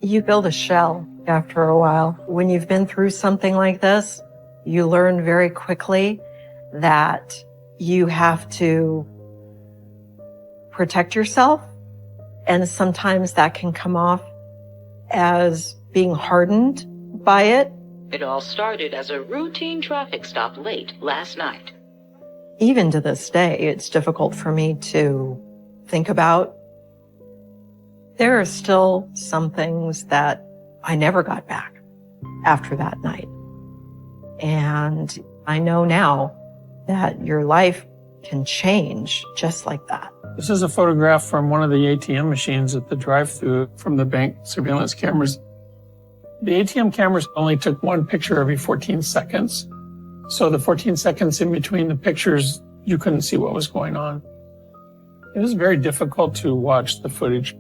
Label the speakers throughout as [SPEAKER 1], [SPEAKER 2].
[SPEAKER 1] You build a shell after a while. When you've been through something like this, you learn very quickly that you have to protect yourself. And sometimes that can come off as being hardened by it.
[SPEAKER 2] It all started as a routine traffic stop late last night.
[SPEAKER 1] Even to this day, it's difficult for me to think about. There are still some things that I never got back after that night. And I know now that your life can change just like that.
[SPEAKER 3] This is a photograph from one of the ATM machines at the drive-thru from the bank surveillance cameras. The ATM cameras only took one picture every 14 seconds. So the 14 seconds in between the pictures, you couldn't see what was going on. It was very difficult to watch the footage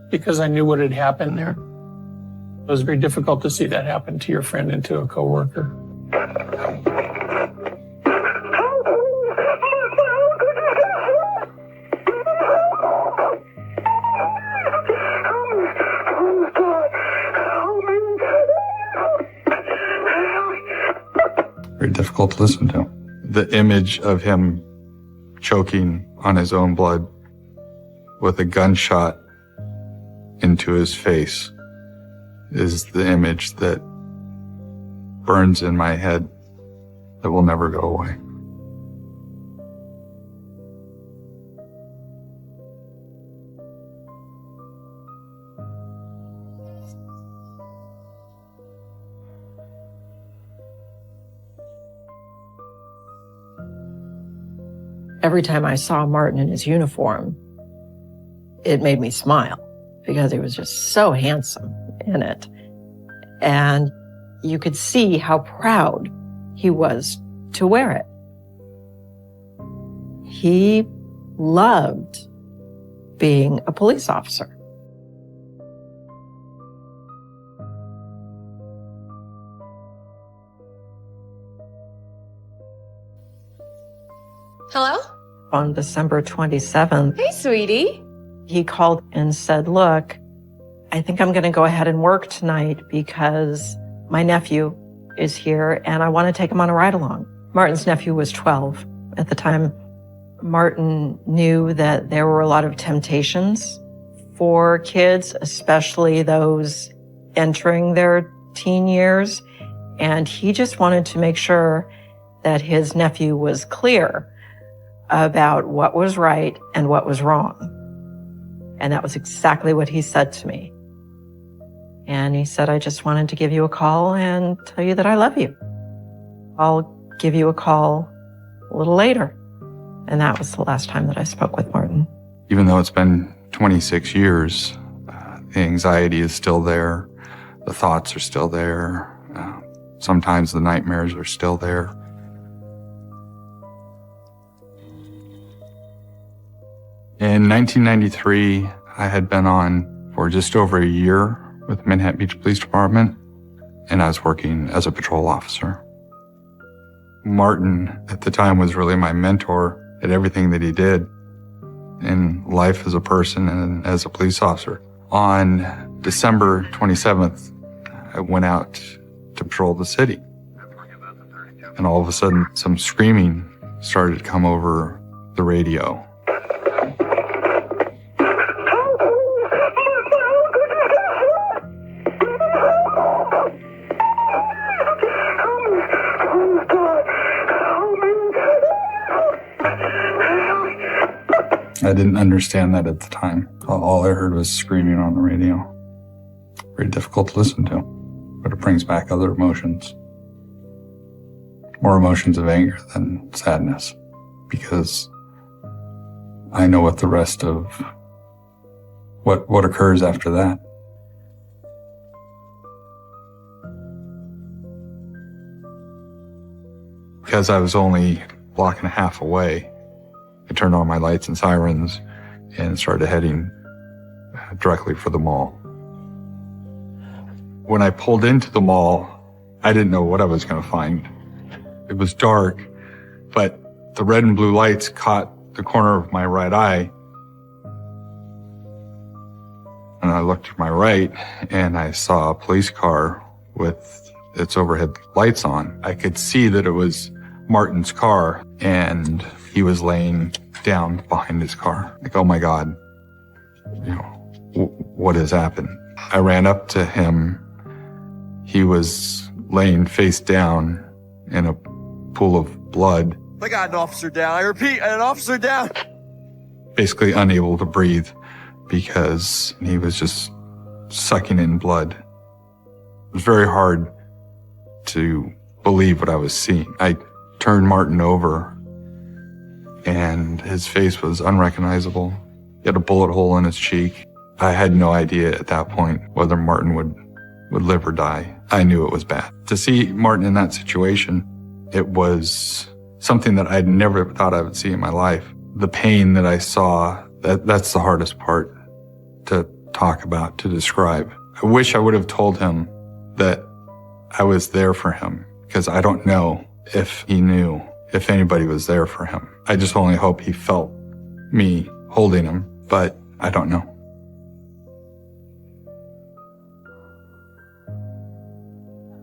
[SPEAKER 3] because I knew what had happened there. It was very difficult to see that happen to your friend and to a coworker.
[SPEAKER 4] Very difficult to listen to. The image of him choking on his own blood with a gunshot into his face is the image that burns in my head that will never go away.
[SPEAKER 1] Every time I saw Martin in his uniform, it made me smile because he was just so handsome in it. And you could see how proud he was to wear it. He loved being a police officer.
[SPEAKER 5] Hello?
[SPEAKER 1] On December 27th,
[SPEAKER 5] Hey, sweetie.
[SPEAKER 1] he called and said, look, I think I'm going to go ahead and work tonight because my nephew is here and I want to take him on a ride along. Martin's nephew was 12 at the time. Martin knew that there were a lot of temptations for kids, especially those entering their teen years. And he just wanted to make sure that his nephew was clear about what was right and what was wrong. And that was exactly what he said to me. And he said, I just wanted to give you a call and tell you that I love you. I'll give you a call a little later. And that was the last time that I spoke with Martin.
[SPEAKER 4] Even though it's been 26 years, the anxiety is still there. The thoughts are still there. Sometimes the nightmares are still there. In 1993, I had been on for just over a year with Manhattan Beach Police Department, and I was working as a patrol officer. Martin, at the time, was really my mentor at everything that he did in life as a person and as a police officer. On December 27th, I went out to patrol the city. And all of a sudden, some screaming started to come over the radio. I didn't understand that at the time. All I heard was screaming on the radio. Very difficult to listen to, but it brings back other emotions. More emotions of anger than sadness, because I know what the rest of what occurs after that. Because I was only a block and a half away, I turned on my lights and sirens and started heading directly for the mall. When I pulled into the mall, I didn't know what I was going to find. It was dark, but the red and blue lights caught the corner of my right eye. And and I looked to my right and I saw a police car with its overhead lights on. I could see that it was Martin's car, and he was laying down behind his car. Like, oh my God, what has happened? I ran up to him. He was laying face down in a pool of blood.
[SPEAKER 5] I got an officer down. I repeat, an officer down.
[SPEAKER 4] Basically unable to breathe because he was just sucking in blood. It was very hard to believe what I was seeing. I turned Martin over and his face was unrecognizable. He had a bullet hole in his cheek. I had no idea at that point whether Martin would live or die. I knew it was bad. To see Martin in that situation, it was something that I'd never thought I would see in my life. The pain that I saw, that's the hardest part to talk about, to describe. I wish I would have told him that I was there for him, because I don't know if he knew if anybody was there for him. I just only hope he felt me holding him, but I don't know.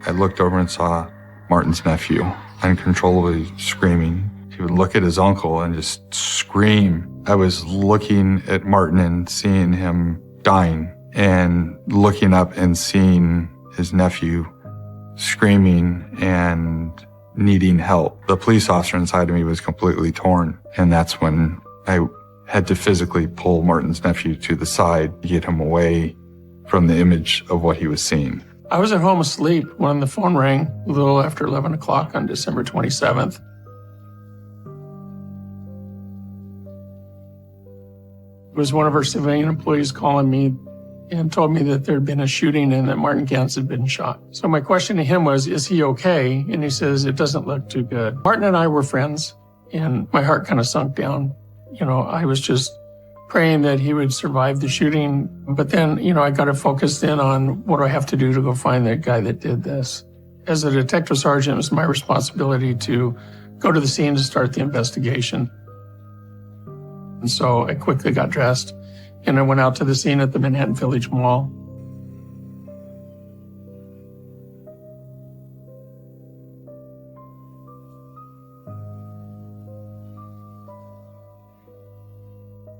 [SPEAKER 4] I looked over and saw Martin's nephew uncontrollably screaming. He would look at his uncle and just scream. I was looking at Martin and seeing him dying, and looking up and seeing his nephew screaming and needing help. The police officer inside of me was completely torn, and that's when I had to physically pull Martin's nephew to the side to get him away from the image of what he was seeing.
[SPEAKER 3] I was at home asleep when the phone rang a little after 11 o'clock on December 27th. It was one of our civilian employees calling me and told me that there had been a shooting and that Martin Ganz had been shot. So my question to him was, is he okay? And he says, it doesn't look too good. Martin and I were friends, and my heart kind of sunk down. I was just praying that he would survive the shooting. But then, I got to focus in on what do I have to do to go find that guy that did this. As a detective sergeant, it was my responsibility to go to the scene to start the investigation. And so I quickly got dressed and I went out to the scene at the Manhattan Village Mall.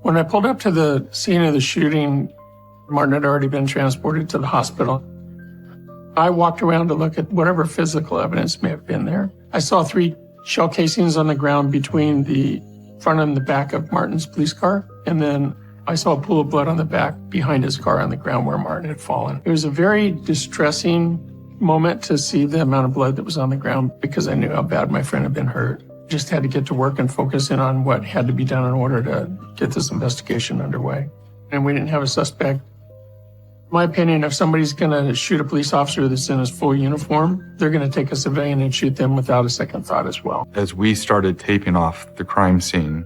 [SPEAKER 3] When I pulled up to the scene of the shooting, Martin had already been transported to the hospital. I walked around to look at whatever physical evidence may have been there. I saw 3 shell casings on the ground between the front and the back of Martin's police car. And then I saw a pool of blood on the back behind his car on the ground where Martin had fallen. It was a very distressing moment to see the amount of blood that was on the ground, because I knew how bad my friend had been hurt. Just had to get to work and focus in on what had to be done in order to get this investigation underway. And we didn't have a suspect. In my opinion, if somebody's going to shoot a police officer that's in his full uniform, they're going to take a civilian and shoot them without a second thought as well.
[SPEAKER 4] As we started taping off the crime scene,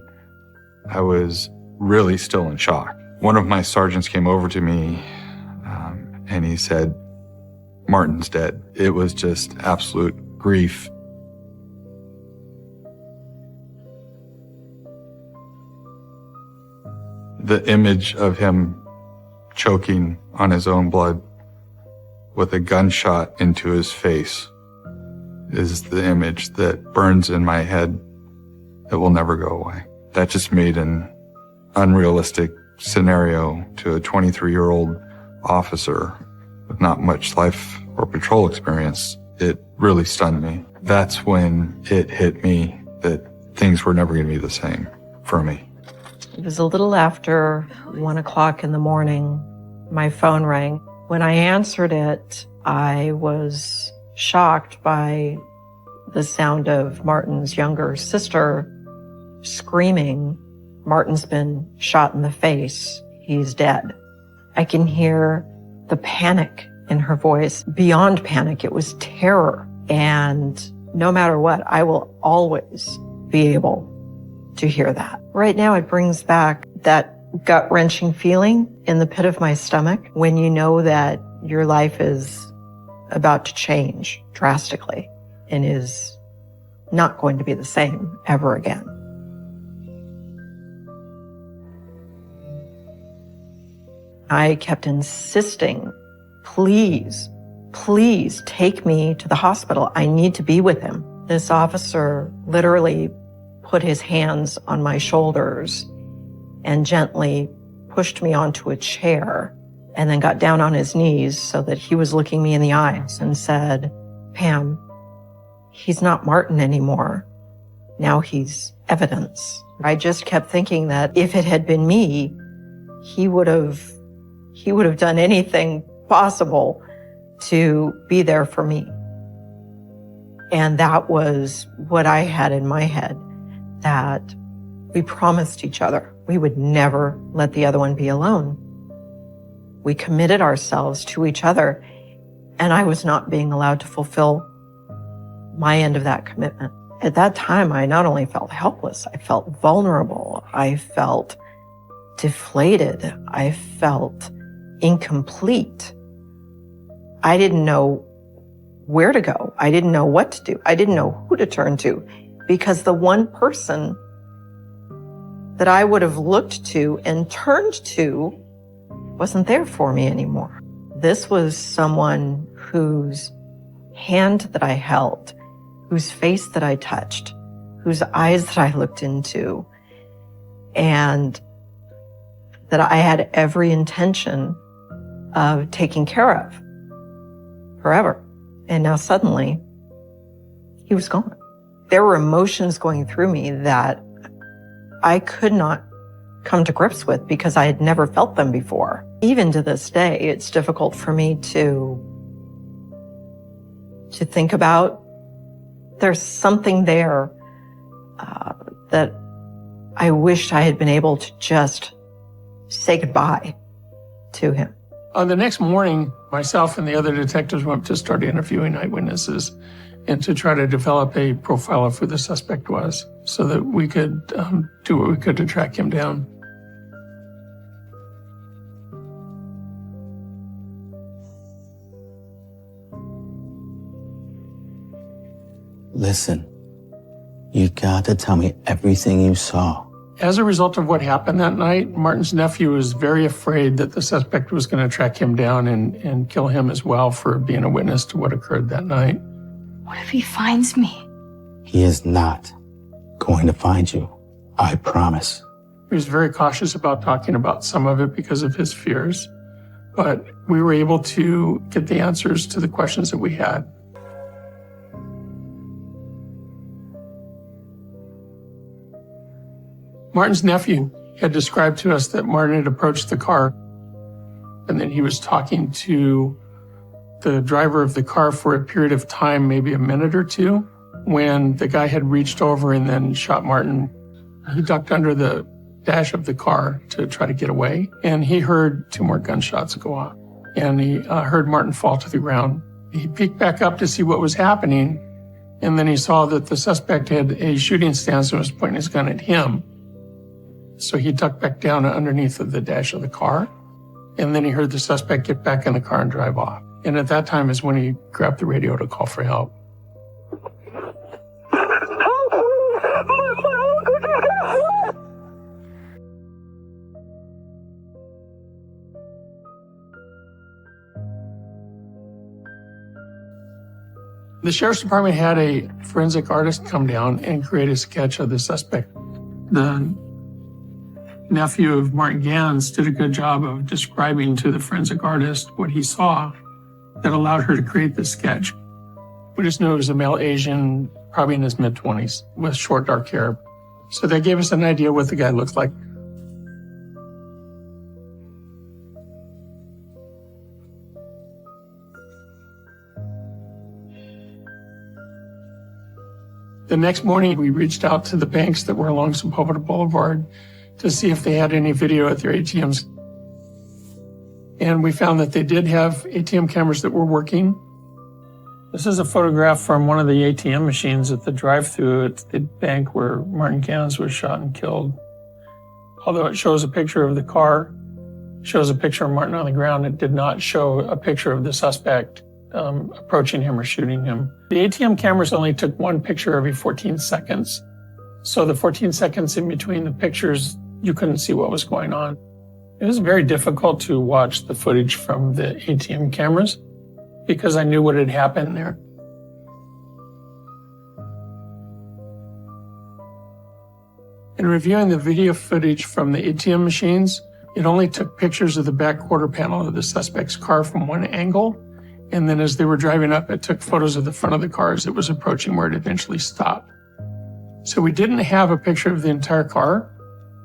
[SPEAKER 4] I was really still in shock. One of my sergeants came over to me and he said, "Martin's dead." It was just absolute grief. The image of him choking on his own blood with a gunshot into his face is the image that burns in my head that will never go away. That just made an unrealistic scenario to a 23-year-old officer with not much life or patrol experience. It really stunned me. That's when it hit me that things were never going to be the same for me.
[SPEAKER 1] It was a little after 1 o'clock in the morning. My phone rang. When I answered it, I was shocked by the sound of Martin's younger sister screaming, "Martin's been shot in the face. He's dead." I can hear the panic in her voice. Beyond panic, it was terror. And no matter what, I will always be able to hear that. Right now, it brings back that gut-wrenching feeling in the pit of my stomach when you know that your life is about to change drastically and is not going to be the same ever again. I kept insisting, please, please take me to the hospital. I need to be with him. This officer literally put his hands on my shoulders and gently pushed me onto a chair and then got down on his knees so that he was looking me in the eyes and said, Pam, he's not Martin anymore. Now he's evidence. I just kept thinking that if it had been me, he would have done anything possible to be there for me. And that was what I had in my head, that we promised each other we would never let the other one be alone. We committed ourselves to each other, and I was not being allowed to fulfill my end of that commitment. At that time, I not only felt helpless, I felt vulnerable. I felt deflated. I felt incomplete. I didn't know where to go. I didn't know what to do. I didn't know who to turn to, because the one person that I would have looked to and turned to wasn't there for me anymore. This was someone whose hand that I held, whose face that I touched, whose eyes that I looked into, and that I had every intention of taking care of forever. And now suddenly, he was gone. There were emotions going through me that I could not come to grips with because I had never felt them before. Even to this day, it's difficult for me to think about. There's something there that I wished I had been able to just say goodbye to him.
[SPEAKER 3] On the next morning, myself and the other detectives went to start interviewing eyewitnesses and to try to develop a profile of who the suspect was so that we could do what we could to track him down.
[SPEAKER 6] Listen, you got to tell me everything you saw.
[SPEAKER 3] As a result of what happened that night, Martin's nephew was very afraid that the suspect was going to track him down and kill him as well for being a witness to what occurred that night.
[SPEAKER 7] What if he finds me?
[SPEAKER 6] He is not going to find you. I promise.
[SPEAKER 3] He was very cautious about talking about some of it because of his fears, but we were able to get the answers to the questions that we had. Martin's nephew had described to us that Martin had approached the car and then he was talking to the driver of the car for a period of time, maybe a minute or two, when the guy had reached over and then shot Martin. He ducked under the dash of the car to try to get away, and he heard 2 more gunshots go off, and he heard Martin fall to the ground. He peeked back up to see what was happening, and then he saw that the suspect had a shooting stance and was pointing his gun at him. So he ducked back down underneath of the dash of the car, and then he heard the suspect get back in the car and drive off. And at that time is when he grabbed the radio to call for help. The sheriff's department had a forensic artist come down and create a sketch of the suspect. The nephew of Martin Ganz did a good job of describing to the forensic artist what he saw that allowed her to create this sketch. We just knew it was a male Asian, probably in his mid-20s, with short, dark hair. So that gave us an idea what the guy looked like. The next morning, we reached out to the banks that were along Sepulveda Boulevard to see if they had any video at their ATMs. And we found that they did have ATM cameras that were working. This is a photograph from one of the ATM machines at the drive-thru at the bank where Martin Ganz was shot and killed. Although it shows a picture of the car, shows a picture of Martin on the ground, it did not show a picture of the suspect approaching him or shooting him. The ATM cameras only took 1 picture every 14 seconds. So the 14 seconds in between the pictures, you couldn't see what was going on. It was very difficult to watch the footage from the ATM cameras because I knew what had happened there. In reviewing the video footage from the ATM machines, it only took pictures of the back quarter panel of the suspect's car from one angle. And then as they were driving up, it took photos of the front of the car as it was approaching where it eventually stopped. So we didn't have a picture of the entire car.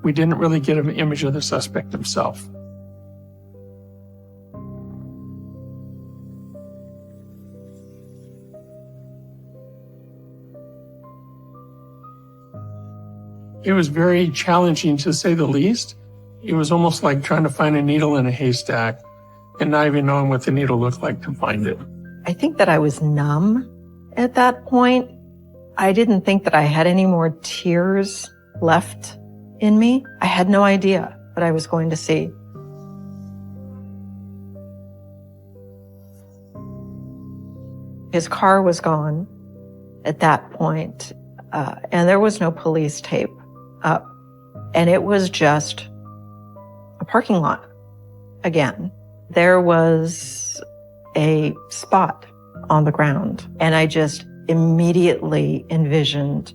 [SPEAKER 3] We didn't really get an image of the suspect himself. It was very challenging, to say the least. It was almost like trying to find a needle in a haystack and not even knowing what the needle looked like to find it.
[SPEAKER 1] I think that I was numb at that point. I didn't think that I had any more tears left in me. I had no idea what I was going to see. His car was gone at that point, and there was no police tape up. And it was just a parking lot again. There was a spot on the ground, and I just immediately envisioned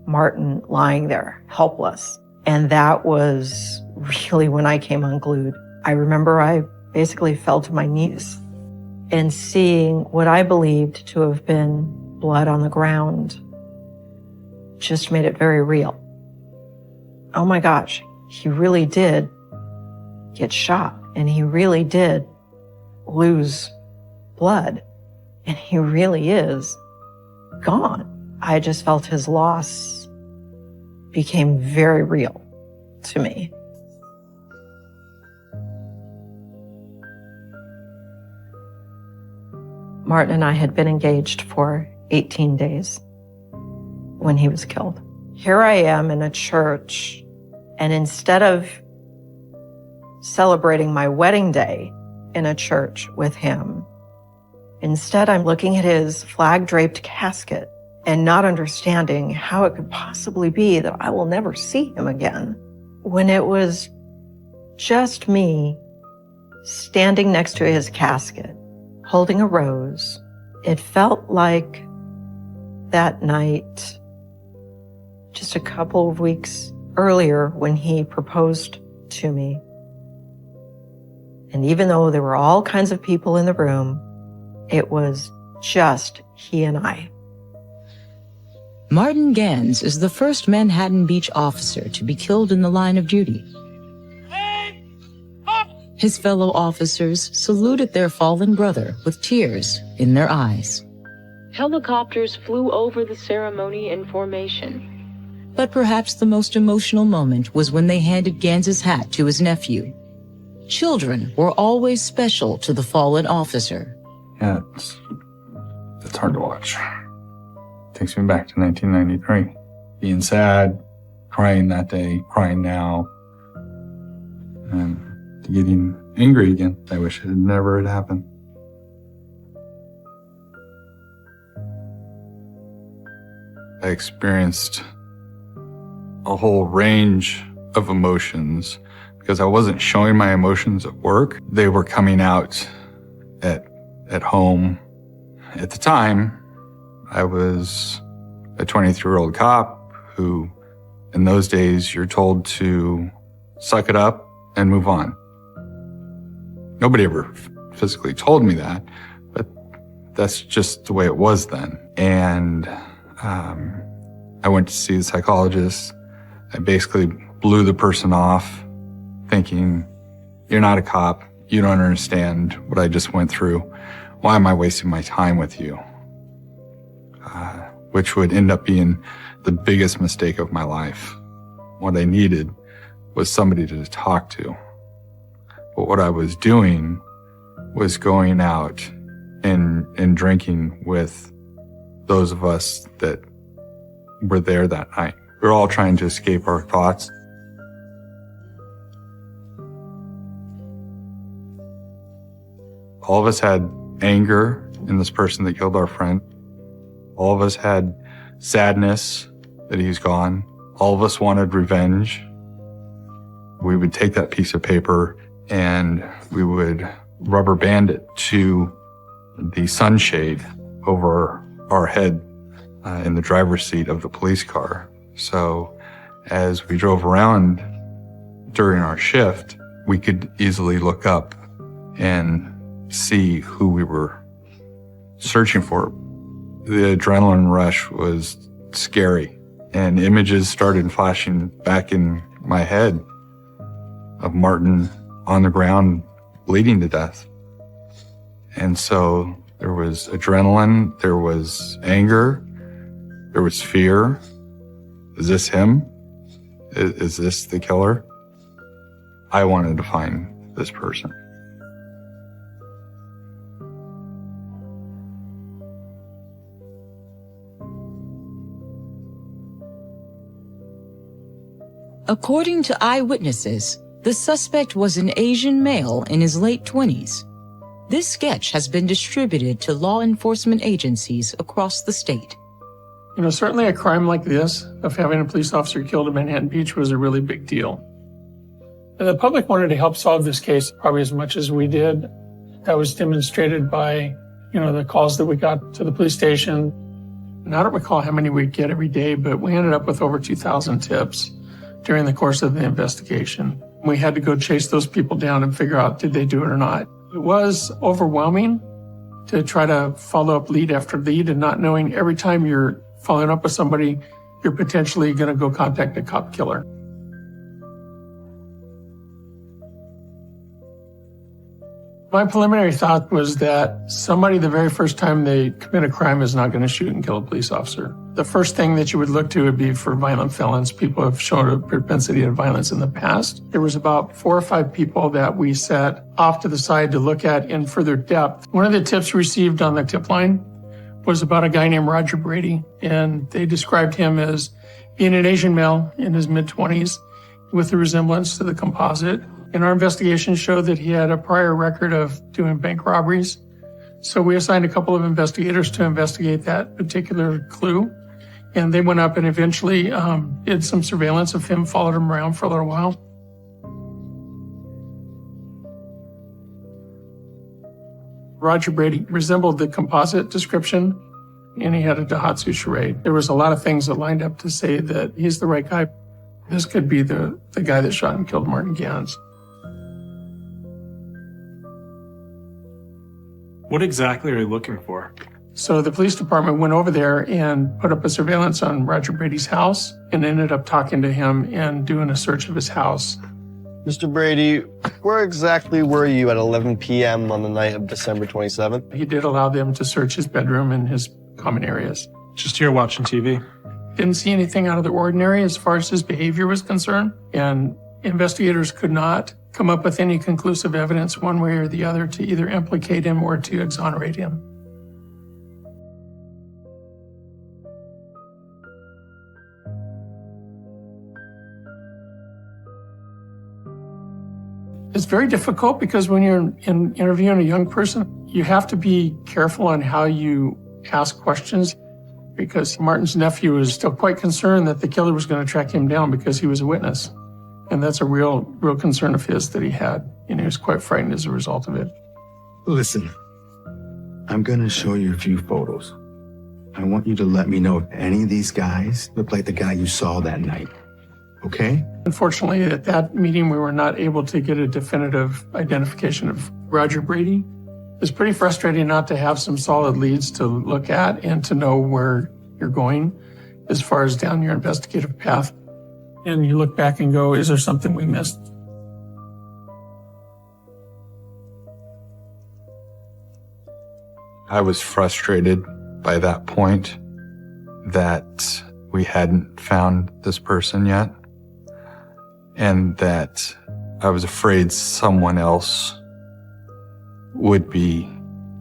[SPEAKER 1] Martin lying there, helpless. And that was really when I came unglued. I remember I basically fell to my knees, and seeing what I believed to have been blood on the ground just made it very real. Oh my gosh, he really did get shot, and he really did lose blood, and he really is gone. I just felt his loss became very real to me. Martin and I had been engaged for 18 days when he was killed. Here I am in a church, and instead of celebrating my wedding day in a church with him, instead I'm looking at his flag-draped casket and not understanding how it could possibly be that I will never see him again. When it was just me standing next to his casket, holding a rose, it felt like that night, just a couple of weeks earlier when he proposed to me. And even though there were all kinds of people in the room, it was just he and I.
[SPEAKER 8] Martin Ganz is the first Manhattan Beach officer to be killed in the line of duty. His fellow officers saluted their fallen brother with tears in their eyes.
[SPEAKER 2] Helicopters flew over the ceremony in formation.
[SPEAKER 8] But perhaps the most emotional moment was when they handed Ganz's hat to his nephew. Children were always special to the fallen officer.
[SPEAKER 4] Yeah, it's hard to watch. Takes me back to 1993. Being sad, crying that day, crying now, and getting angry again. I wish it never had happened. I experienced a whole range of emotions because I wasn't showing my emotions at work. They were coming out at home. At the time, I was a 23-year-old cop who, in those days, you're told to suck it up and move on. Nobody ever physically told me that, but that's just the way it was then. And I went to see the psychologist. I basically blew the person off, thinking, you're not a cop. You don't understand what I just went through. Why am I wasting my time with you? Which would end up being the biggest mistake of my life. What I needed was somebody to talk to. But what I was doing was going out and drinking with those of us that were there that night. We were all trying to escape our thoughts. All of us had anger in this person that killed our friend. All of us had sadness that he's gone. All of us wanted revenge. We would take that piece of paper and we would rubber band it to the sunshade over our head in the driver's seat of the police car. So as we drove around during our shift, we could easily look up and see who we were searching for. The adrenaline rush was scary, and images started flashing back in my head of Martin on the ground bleeding to death. And so there was adrenaline, there was anger, there was fear. Is this him? Is this the killer? I wanted to find this person.
[SPEAKER 8] According to eyewitnesses, the suspect was an Asian male in his late 20s. This sketch has been distributed to law enforcement agencies across the state.
[SPEAKER 3] Certainly a crime like this, of having a police officer killed in Manhattan Beach, was a really big deal. And the public wanted to help solve this case probably as much as we did. That was demonstrated by, the calls that we got to the police station. And I don't recall how many we'd get every day, but we ended up with over 2,000 tips during the course of the investigation. We had to go chase those people down and figure out, did they do it or not? It was overwhelming to try to follow up lead after lead and not knowing every time you're following up with somebody, you're potentially going to go contact a cop killer. My preliminary thought was that somebody, the very first time they commit a crime, is not going to shoot and kill a police officer. The first thing that you would look to would be for violent felons. People have shown a propensity to violence in the past. There was about 4 or 5 people that we set off to the side to look at in further depth. One of the tips received on the tip line was about a guy named Roger Brady, and they described him as being an Asian male in his mid-20s with a resemblance to the composite. And our investigation showed that he had a prior record of doing bank robberies. So we assigned a couple of investigators to investigate that particular clue. And they went up and eventually did some surveillance of him, followed him around for a little while. Roger Brady resembled the composite description, and he had a Daihatsu charade. There was a lot of things that lined up to say that he's the right guy. This could be the guy that shot and killed Martin Ganz.
[SPEAKER 9] What exactly are you looking for?
[SPEAKER 3] So the police department went over there and put up a surveillance on Roger Brady's house and ended up talking to him and doing a search of his house.
[SPEAKER 5] Mr. Brady, where exactly were you at 11 p.m. on the night of December 27th?
[SPEAKER 3] He did allow them to search his bedroom and his common areas.
[SPEAKER 9] Just here watching TV.
[SPEAKER 3] Didn't see anything out of the ordinary as far as his behavior was concerned, and investigators could not come up with any conclusive evidence one way or the other to either implicate him or to exonerate him. It's very difficult because when you're interviewing a young person, you have to be careful on how you ask questions, because Martin's nephew is still quite concerned that the killer was going to track him down because he was a witness. And that's a real concern of his that he had, and he was quite frightened as a result of it.
[SPEAKER 6] Listen, I'm going to show you a few photos. I want you to let me know if any of these guys look like the guy you saw that night. Okay?
[SPEAKER 3] Unfortunately, at that meeting, we were not able to get a definitive identification of Roger Brady. It's pretty frustrating not to have some solid leads to look at and to know where you're going as far as down your investigative path. And you look back and go, is there something we missed?
[SPEAKER 4] I was frustrated by that point that we hadn't found this person yet, and that I was afraid someone else would be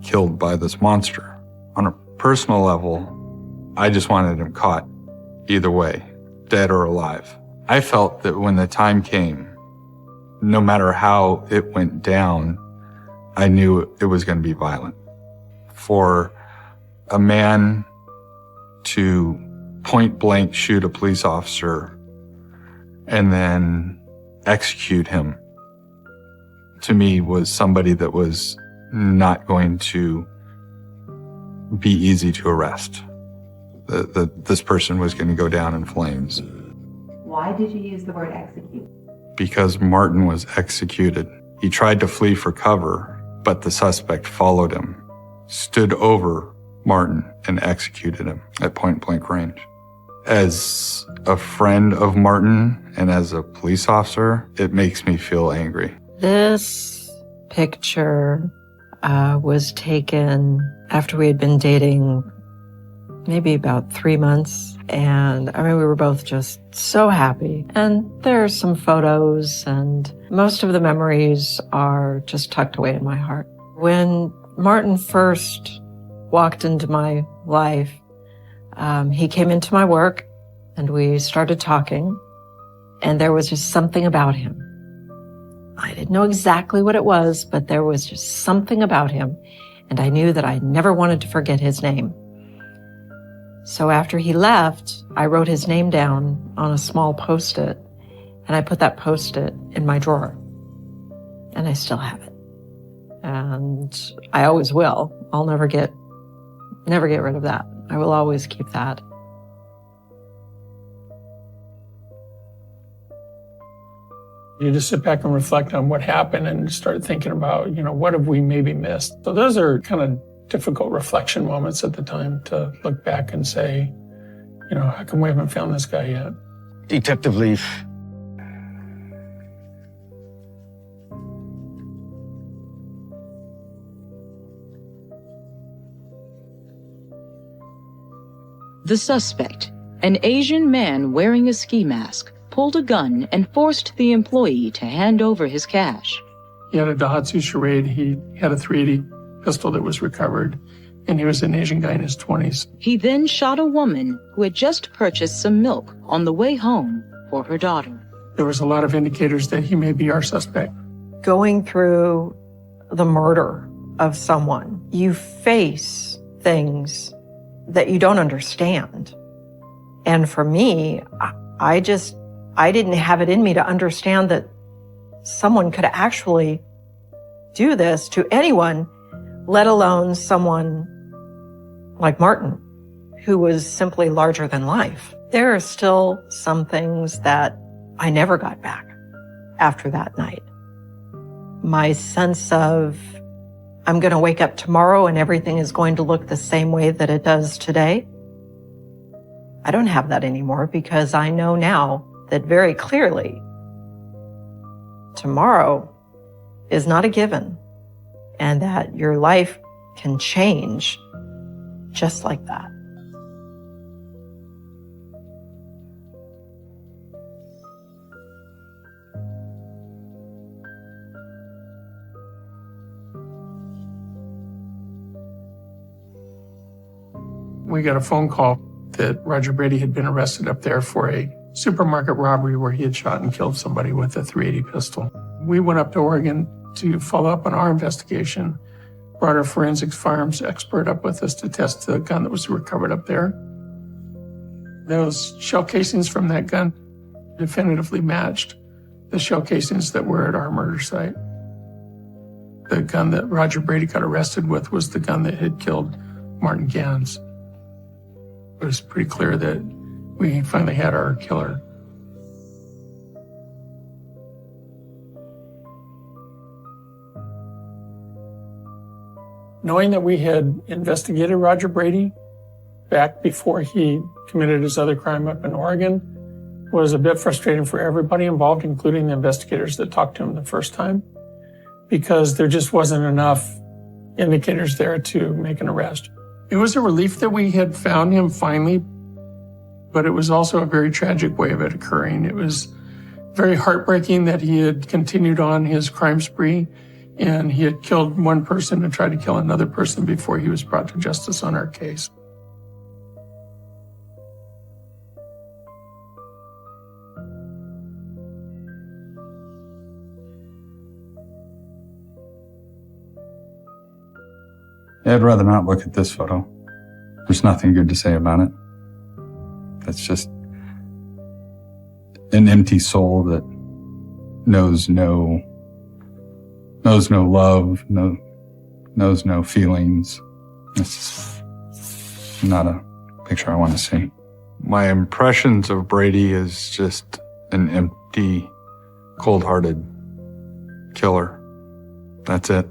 [SPEAKER 4] killed by this monster. On a personal level, I just wanted him caught either way, dead or alive. I felt that when the time came, no matter how it went down, I knew it was going to be violent. For a man to point blank shoot a police officer and then execute him, to me, was somebody that was not going to be easy to arrest. This person was going to go down in flames.
[SPEAKER 10] Why did you use the word execute?
[SPEAKER 4] Because Martin was executed. He tried to flee for cover, but the suspect followed him, stood over Martin, and executed him at point-blank range. As a friend of Martin and as a police officer, it makes me feel angry.
[SPEAKER 1] This picture was taken after we had been dating maybe about 3 months. And I mean, we were both just so happy. And there are some photos, and most of the memories are just tucked away in my heart. When Martin first walked into my life, he came into my work and we started talking, and there was just something about him. I didn't know exactly what it was, but there was just something about him, and I knew that I never wanted to forget his name. So after he left, I wrote his name down on a small Post-it, and I put that Post-it in my drawer, and I still have it. And I always will. I'll never get rid of that. I will always keep that.
[SPEAKER 3] You just sit back and reflect on what happened and start thinking about, what have we maybe missed? So those are kind of difficult reflection moments at the time, to look back and say, how come we haven't found this guy yet?
[SPEAKER 5] Detective Leaf.
[SPEAKER 8] The suspect, an Asian man wearing a ski mask, pulled a gun and forced the employee to hand over his cash.
[SPEAKER 3] He had a Daihatsu Charade. He had a .380 pistol that was recovered, and he was an Asian guy in his 20s.
[SPEAKER 8] He then shot a woman who had just purchased some milk on the way home for her daughter.
[SPEAKER 3] There was a lot of indicators that he may be our suspect.
[SPEAKER 1] Going through the murder of someone, you face things that you don't understand. And for me, I didn't have it in me to understand that someone could actually do this to anyone, let alone someone like Martin, who was simply larger than life. There are still some things that I never got back after that night. My sense of, I'm going to wake up tomorrow and everything is going to look the same way that it does today. I don't have that anymore, because I know now that very clearly tomorrow is not a given, and that your life can change just like that.
[SPEAKER 3] We got a phone call that Roger Brady had been arrested up there for a supermarket robbery where he had shot and killed somebody with a .380 pistol. We went up to Oregon to follow up on our investigation, brought our forensics firearms expert up with us to test the gun that was recovered up there. Those shell casings from that gun definitively matched the shell casings that were at our murder site. The gun that Roger Brady got arrested with was the gun that had killed Martin Ganz. It was pretty clear that we finally had our killer. Knowing that we had investigated Roger Brady back before he committed his other crime up in Oregon was a bit frustrating for everybody involved, including the investigators that talked to him the first time, because there just wasn't enough indicators there to make an arrest. It was a relief that we had found him finally, but it was also a very tragic way of it occurring. It was very heartbreaking that he had continued on his crime spree, and he had killed one person and tried to kill another person before he was brought to justice on our case.
[SPEAKER 4] Yeah, I'd rather not look at this photo. There's nothing good to say about it. It's just an empty soul that knows no love, knows no feelings. It's not a picture I want to see. My impressions of Brady is just an empty, cold-hearted killer. That's it.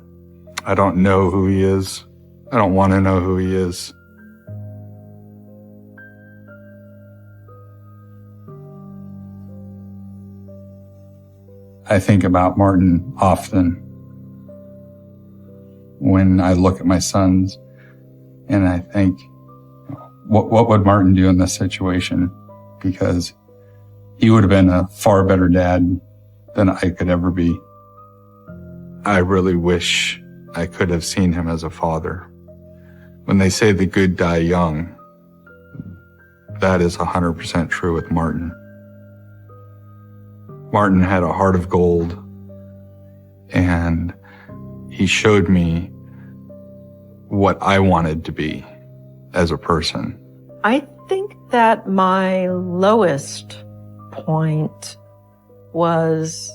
[SPEAKER 4] I don't know who he is. I don't want to know who he is. I think about Martin often when I look at my sons, and I think, what would Martin do in this situation? Because he would have been a far better dad than I could ever be. I really wish I could have seen him as a father. When they say the good die young, that is 100% true with Martin. Martin had a heart of gold, and he showed me what I wanted to be as a person.
[SPEAKER 1] I think that my lowest point was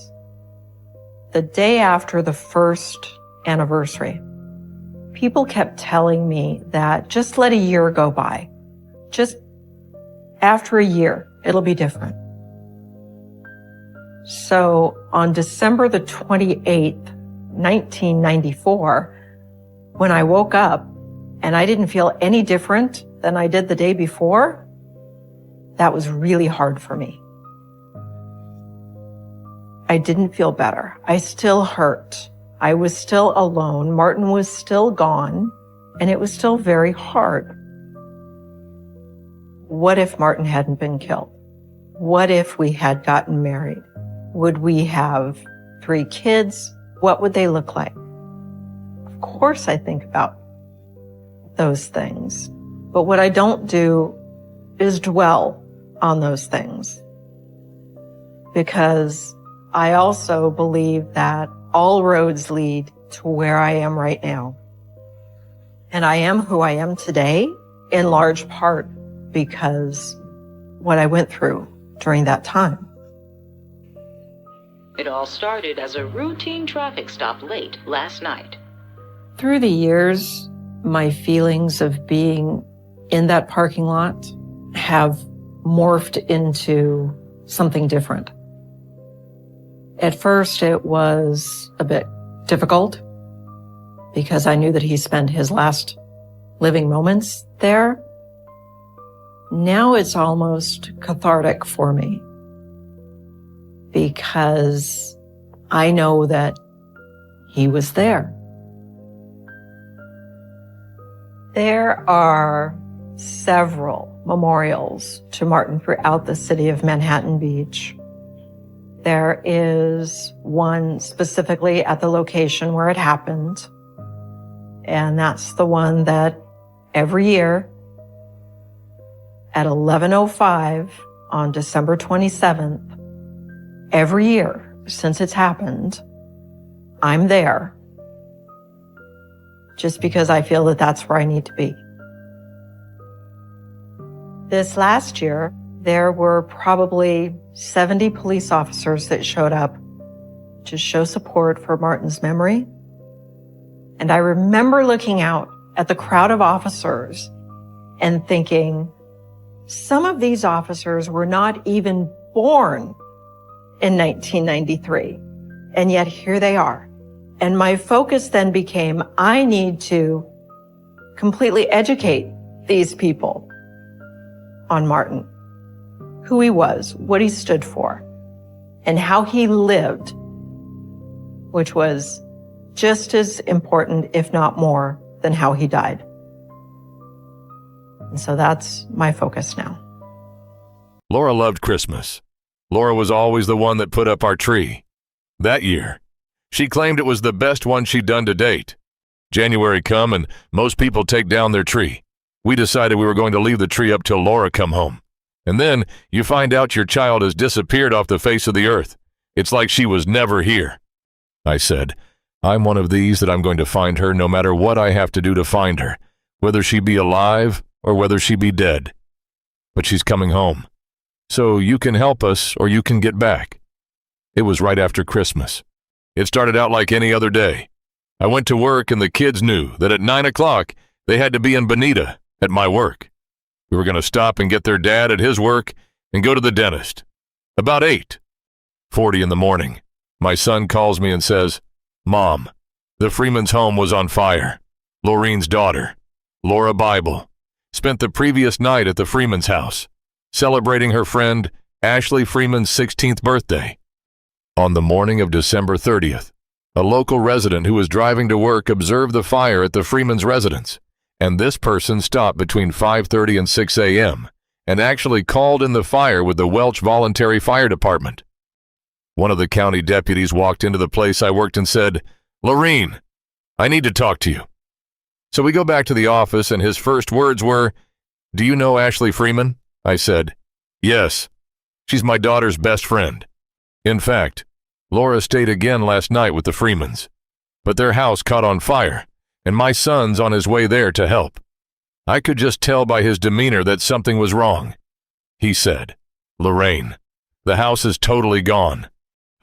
[SPEAKER 1] the day after the first anniversary. People kept telling me that just let a year go by. Just after a year, it'll be different. So on December the 28th, 1994, when I woke up and I didn't feel any different than I did the day before, that was really hard for me. I didn't feel better. I still hurt. I was still alone. Martin was still gone, and it was still very hard. What if Martin hadn't been killed? What if we had gotten married? Would we have 3 kids? What would they look like? Of course I think about those things. But what I don't do is dwell on those things. Because I also believe that all roads lead to where I am right now. And I am who I am today in large part because what I went through during that time.
[SPEAKER 2] It all started as a routine traffic stop late last night.
[SPEAKER 1] Through the years, my feelings of being in that parking lot have morphed into something different. At first, it was a bit difficult because I knew that he spent his last living moments there. Now it's almost cathartic for me because I know that he was there. There are several memorials to Martin throughout the city of Manhattan Beach. There is one specifically at the location where it happened, and that's the one that every year at 11:05 on December 27th, every year since it's happened, I'm there just because I feel that that's where I need to be. This last year, there were probably 70 police officers that showed up to show support for Martin's memory. And I remember looking out at the crowd of officers and thinking, some of these officers were not even born in 1993, and yet here they are. And my focus then became, I need to completely educate these people on Martin, who he was, what he stood for, and how he lived, which was just as important, if not more, than how he died. And so that's my focus now.
[SPEAKER 11] Laura loved Christmas. Laura was always the one that put up our tree. That year, she claimed it was the best one she'd done to date. January come and most people take down their tree. We decided we were going to leave the tree up till Laura come home. And then you find out your child has disappeared off the face of the earth. It's like she was never here. I said, I'm one of these that I'm going to find her no matter what I have to do to find her, whether she be alive or whether she be dead. But she's coming home. So you can help us or you can get back. It was right after Christmas. It started out like any other day. I went to work and the kids knew that at 9 o'clock they had to be in Bonita at my work. We were going to stop and get their dad at his work and go to the dentist. About 8:40 in the morning, my son calls me and says, "Mom, the Freeman's home was on fire. Loreen's daughter, Laura Bible, spent the previous night at the Freeman's house, celebrating her friend Ashley Freeman's 16th birthday." On the morning of December 30th, a local resident who was driving to work observed the fire at the Freeman's residence, and this person stopped between 5:30 and 6 a.m. and actually called in the fire with the Welch Voluntary Fire Department. One of the county deputies walked into the place I worked and said, "Loreen, I need to talk to you." So we go back to the office and his first words were, "Do you know Ashley Freeman?" I said, "Yes. She's my daughter's best friend. In fact, Laura stayed again last night with the Freemans, but their house caught on fire, and my son's on his way there to help. I could just tell by his demeanor that something was wrong." He said, "Lorraine, the house is totally gone.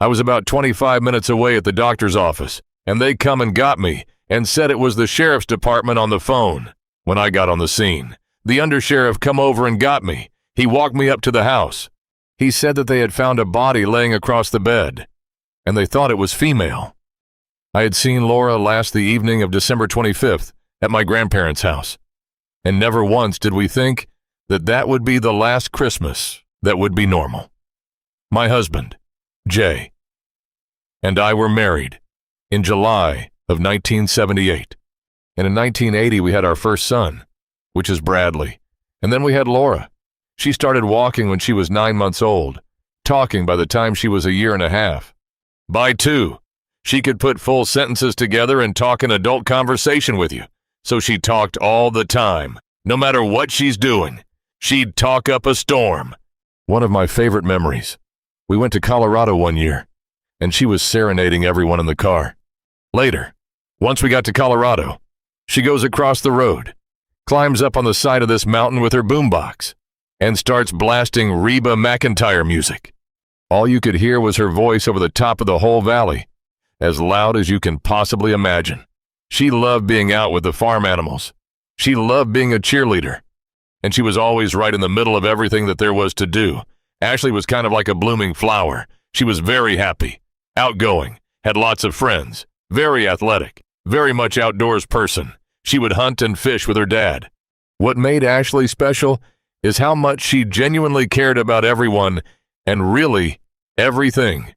[SPEAKER 11] I was about 25 minutes away at the doctor's office, and they come and got me and said it was the sheriff's department on the phone. When I got on the scene, the undersheriff come over and got me. He walked me up to the house. He said that they had found a body laying across the bed, and they thought it was female. I had seen Laura last the evening of December 25th at my grandparents' house, and never once did we think that that would be the last Christmas that would be normal. My husband, Jay, and I were married in July of 1978, and in 1980 we had our first son, which is Bradley, and then we had Laura. She started walking when she was 9 months old, talking by the time she was a year and a half. By 2, she could put full sentences together and talk an adult conversation with you, so she talked all the time. No matter what she's doing, she'd talk up a storm. One of my favorite memories. We went to Colorado one year, and she was serenading everyone in the car. Later, once we got to Colorado, she goes across the road, climbs up on the side of this mountain with her boombox, and starts blasting Reba McEntire music. All you could hear was her voice over the top of the whole valley, as loud as you can possibly imagine. She loved being out with the farm animals. She loved being a cheerleader, and she was always right in the middle of everything that there was to do. Ashley was kind of like a blooming flower. She was very happy, outgoing, had lots of friends, very athletic, very much outdoors person. She would hunt and fish with her dad. What made Ashley special is how much she genuinely cared about everyone and really everything.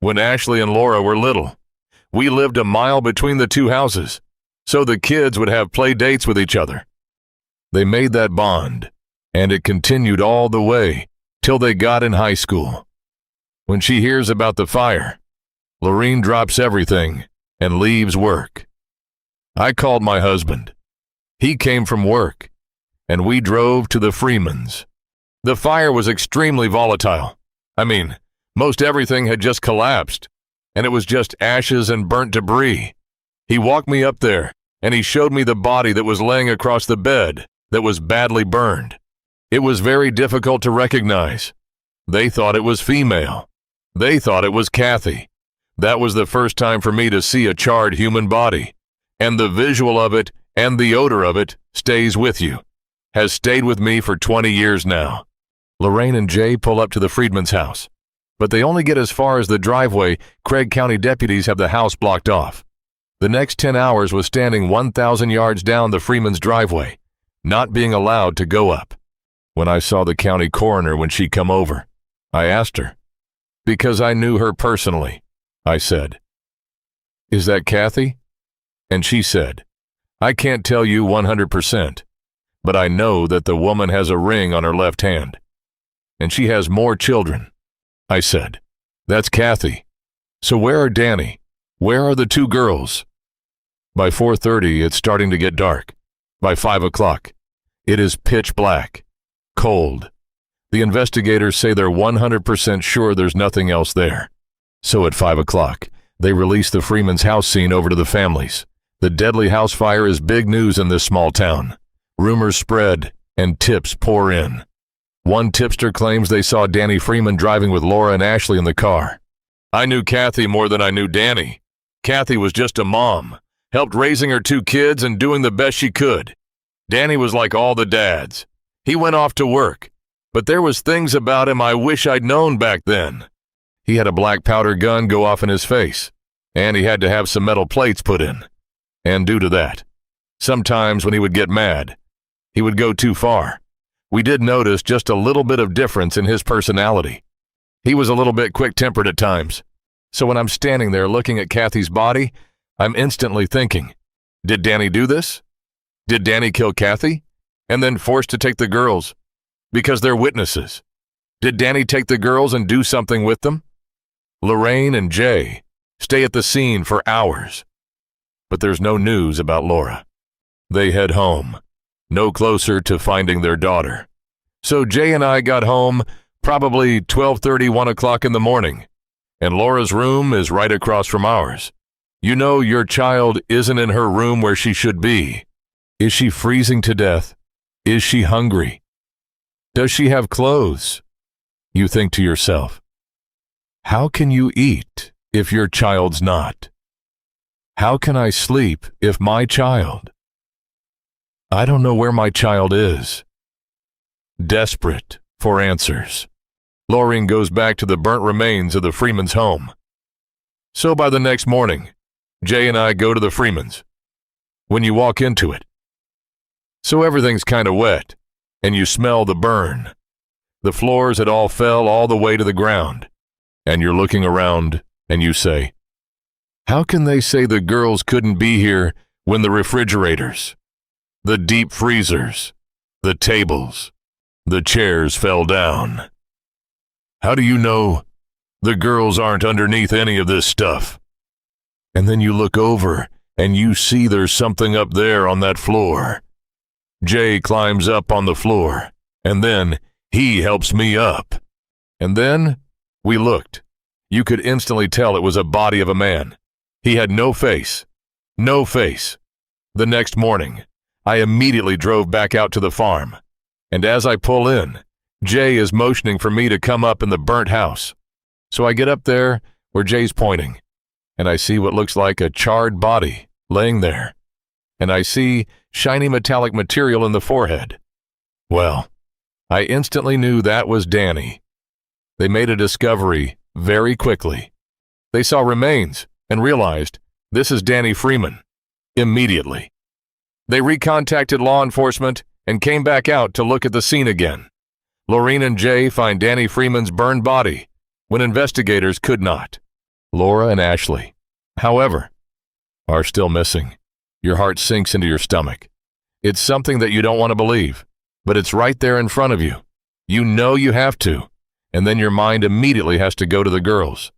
[SPEAKER 11] When Ashley and Laura were little, we lived a mile between the two houses, so the kids would have play dates with each other. They made that bond, and it continued all the way till they got in high school. When she hears about the fire, Loreen drops everything and leaves work. I called my husband. He came from work, and we drove to the Freemans. The fire was extremely volatile. I mean, most everything had just collapsed, and it was just ashes and burnt debris. He walked me up there, and he showed me the body that was laying across the bed that was badly burned. It was very difficult to recognize. They thought it was female. They thought it was Kathy. That was the first time for me to see a charred human body, and the visual of it and the odor of it stays with you. Has stayed with me for 20 years now. Lorraine and Jay pull up to the Freedman's house, but they only get as far as the driveway. Craig County deputies have the house blocked off. The next 10 hours was standing 1,000 yards down the Freeman's driveway, not being allowed to go up. When I saw the county coroner when she come over, I asked her, because I knew her personally. I said, "Is that Kathy?" And she said, "I can't tell you 100%, but I know that the woman has a ring on her left hand, and she has more children." I said, "That's Kathy. So where are Danny? Where are the 2 girls?" By 4:30, it's starting to get dark. By 5 o'clock, it is pitch black, cold. The investigators say they're 100% sure there's nothing else there. So at 5 o'clock, they release the Freeman's house scene over to the families. The deadly house fire is big news in this small town. Rumors spread, and tips pour in. One tipster claims they saw Danny Freeman driving with Laura and Ashley in the car. I knew Kathy more than I knew Danny. Kathy was just a mom, helped raising her 2 kids and doing the best she could. Danny was like all the dads. He went off to work, but there was things about him I wish I'd known back then. He had a black powder gun go off in his face, and he had to have some metal plates put in. And due to that, sometimes when he would get mad, he would go too far. We did notice just a little bit of difference in his personality. He was a little bit quick-tempered at times. So when I'm standing there looking at Kathy's body, I'm instantly thinking, did Danny do this? Did Danny kill Kathy? And then forced to take the girls? Because they're witnesses. Did Danny take the girls and do something with them? Lorraine and Jay stay at the scene for hours. But there's no news about Laura. They head home, no closer to finding their daughter. So Jay and I got home probably 12:30, 1 o'clock in the morning, and Laura's room is right across from ours. You know your child isn't in her room where she should be. Is she freezing to death? Is she hungry? Does she have clothes? You think to yourself, how can you eat if your child's not? How can I sleep if my child? I don't know where my child is. Desperate for answers, Laureen goes back to the burnt remains of the Freeman's home. So by the next morning, Jay and I go to the Freeman's. When you walk into it, so everything's kind of wet, and you smell the burn. The floors had all fell all the way to the ground, and you're looking around and you say, how can they say the girls couldn't be here when the refrigerators, the deep freezers, the tables, the chairs fell down? How do you know the girls aren't underneath any of this stuff? And then you look over and you see there's something up there on that floor. Jay climbs up on the floor, and then he helps me up. And then we looked. You could instantly tell it was a body of a man. He had no face. No face. The next morning, I immediately drove back out to the farm. And as I pull in, Jay is motioning for me to come up in the burnt house. So I get up there where Jay's pointing, and I see what looks like a charred body laying there. And I see shiny metallic material in the forehead. Well, I instantly knew that was Danny. They made a discovery very quickly. They saw remains and realized this is Danny Freeman immediately. They recontacted law enforcement and came back out to look at the scene again. Lorraine and Jay find Danny Freeman's burned body when investigators could not. Laura and Ashley, however, are still missing. Your heart sinks into your stomach. It's something that you don't want to believe, but it's right there in front of you. You know you have to, and then your mind immediately has to go to the girls.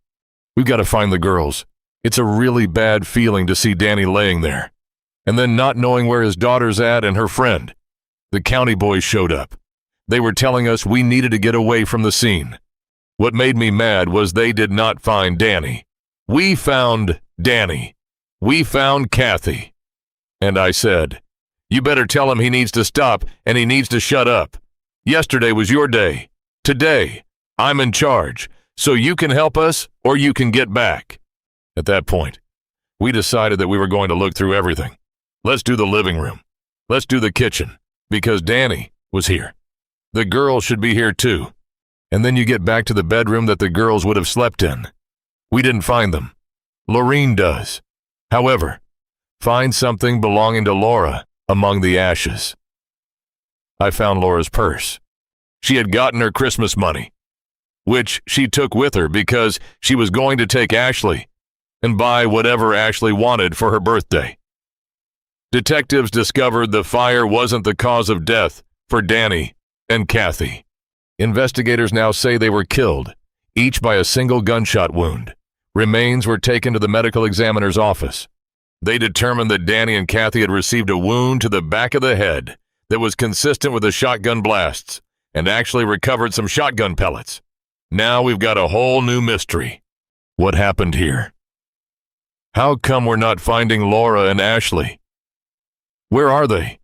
[SPEAKER 11] We've got to find the girls. It's a really bad feeling to see Danny laying there, and then not knowing where his daughter's at and her friend. The county boys showed up. They were telling us we needed to get away from the scene. What made me mad was they did not find Danny. We found Danny. We found Kathy. And I said, you better tell him he needs to stop and he needs to shut up. Yesterday was your day. Today, I'm in charge, so you can help us or you can get back. At that point, we decided that we were going to look through everything. Let's do the living room. Let's do the kitchen, because Danny was here. The girls should be here too. And then you get back to the bedroom that the girls would have slept in. We didn't find them. Lorraine does. However, find something belonging to Laura among the ashes. I found Laura's purse. She had gotten her Christmas money, which she took with her because she was going to take Ashley and buy whatever Ashley wanted for her birthday. Detectives discovered the fire wasn't the cause of death for Danny and Kathy. Investigators now say they were killed, each by a single gunshot wound. Remains were taken to the medical examiner's office. They determined that Danny and Kathy had received a wound to the back of the head that was consistent with the shotgun blasts and actually recovered some shotgun pellets. Now we've got a whole new mystery. What happened here? How come we're not finding Laura and Ashley? Where are they?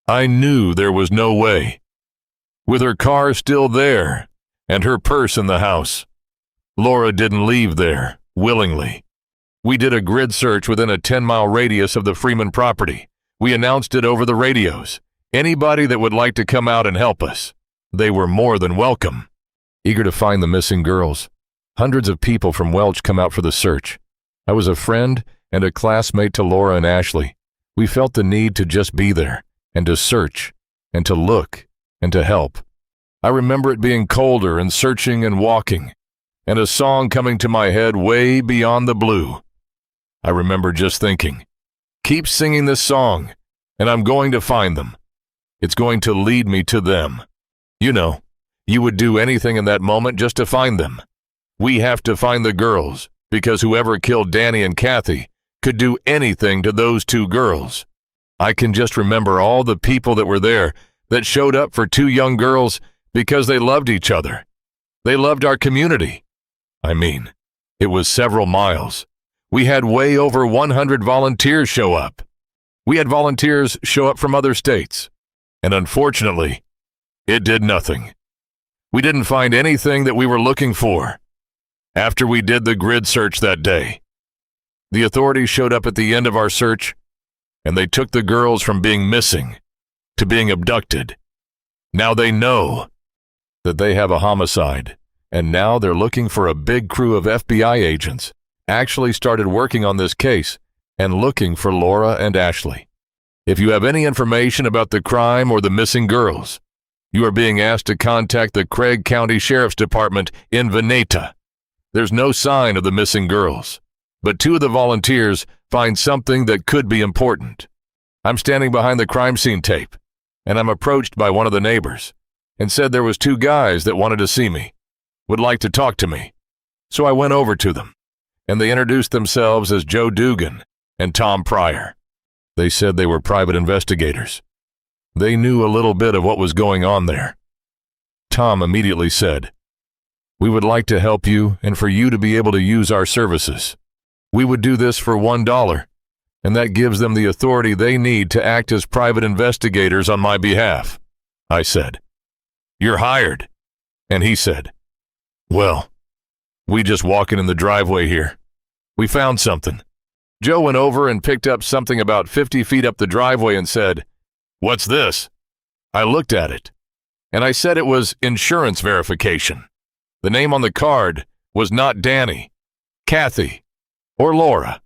[SPEAKER 11] I knew there was no way. With her car still there and her purse in the house, Laura didn't leave there willingly. We did a grid search within a 10-mile radius of the Freeman property. We announced it over the radios. Anybody that would like to come out and help us, they were more than welcome. Eager to find the missing girls, hundreds of people from Welch come out for the search. I was a friend and a classmate to Laura and Ashley. We felt the need to just be there and to search and to look and to help. I remember it being colder and searching and walking, and a song coming to my head way beyond the blue. I remember just thinking, keep singing this song, and I'm going to find them. It's going to lead me to them. You know, you would do anything in that moment just to find them. We have to find the girls, because whoever killed Danny and Kathy could do anything to those two girls. I can just remember all the people that were there that showed up for two young girls because they loved each other. They loved our community. I mean, it was several miles. We had way over 100 volunteers show up. We had volunteers show up from other states. And unfortunately, it did nothing. We didn't find anything that we were looking for. After we did the grid search that day, the authorities showed up at the end of our search, and they took the girls from being missing to being abducted. Now they know that they have a homicide, and now they're looking for a big crew of FBI agents actually started working on this case and looking for Laura and Ashley. If you have any information about the crime or the missing girls, you are being asked to contact the Craig County Sheriff's Department in Veneta. There's no sign of the missing girls, but two of the volunteers find something that could be important. I'm standing behind the crime scene tape, and I'm approached by one of the neighbors and said there was two guys that wanted to see me, would like to talk to me. So I went over to them, and they introduced themselves as Joe Dugan and Tom Pryor. They said they were private investigators. They knew a little bit of what was going on there. Tom immediately said, "We would like to help you and for you to be able to use our services. We would do this for $1, and that gives them the authority they need to act as private investigators on my behalf." I said, "You're hired." And he said, "Well, we just walking in the driveway here. We found something." Joe went over and picked up something about 50 feet up the driveway and said, "What's this?" I looked at it, and I said it was insurance verification. The name on the card was not Danny, Kathy, or Laura.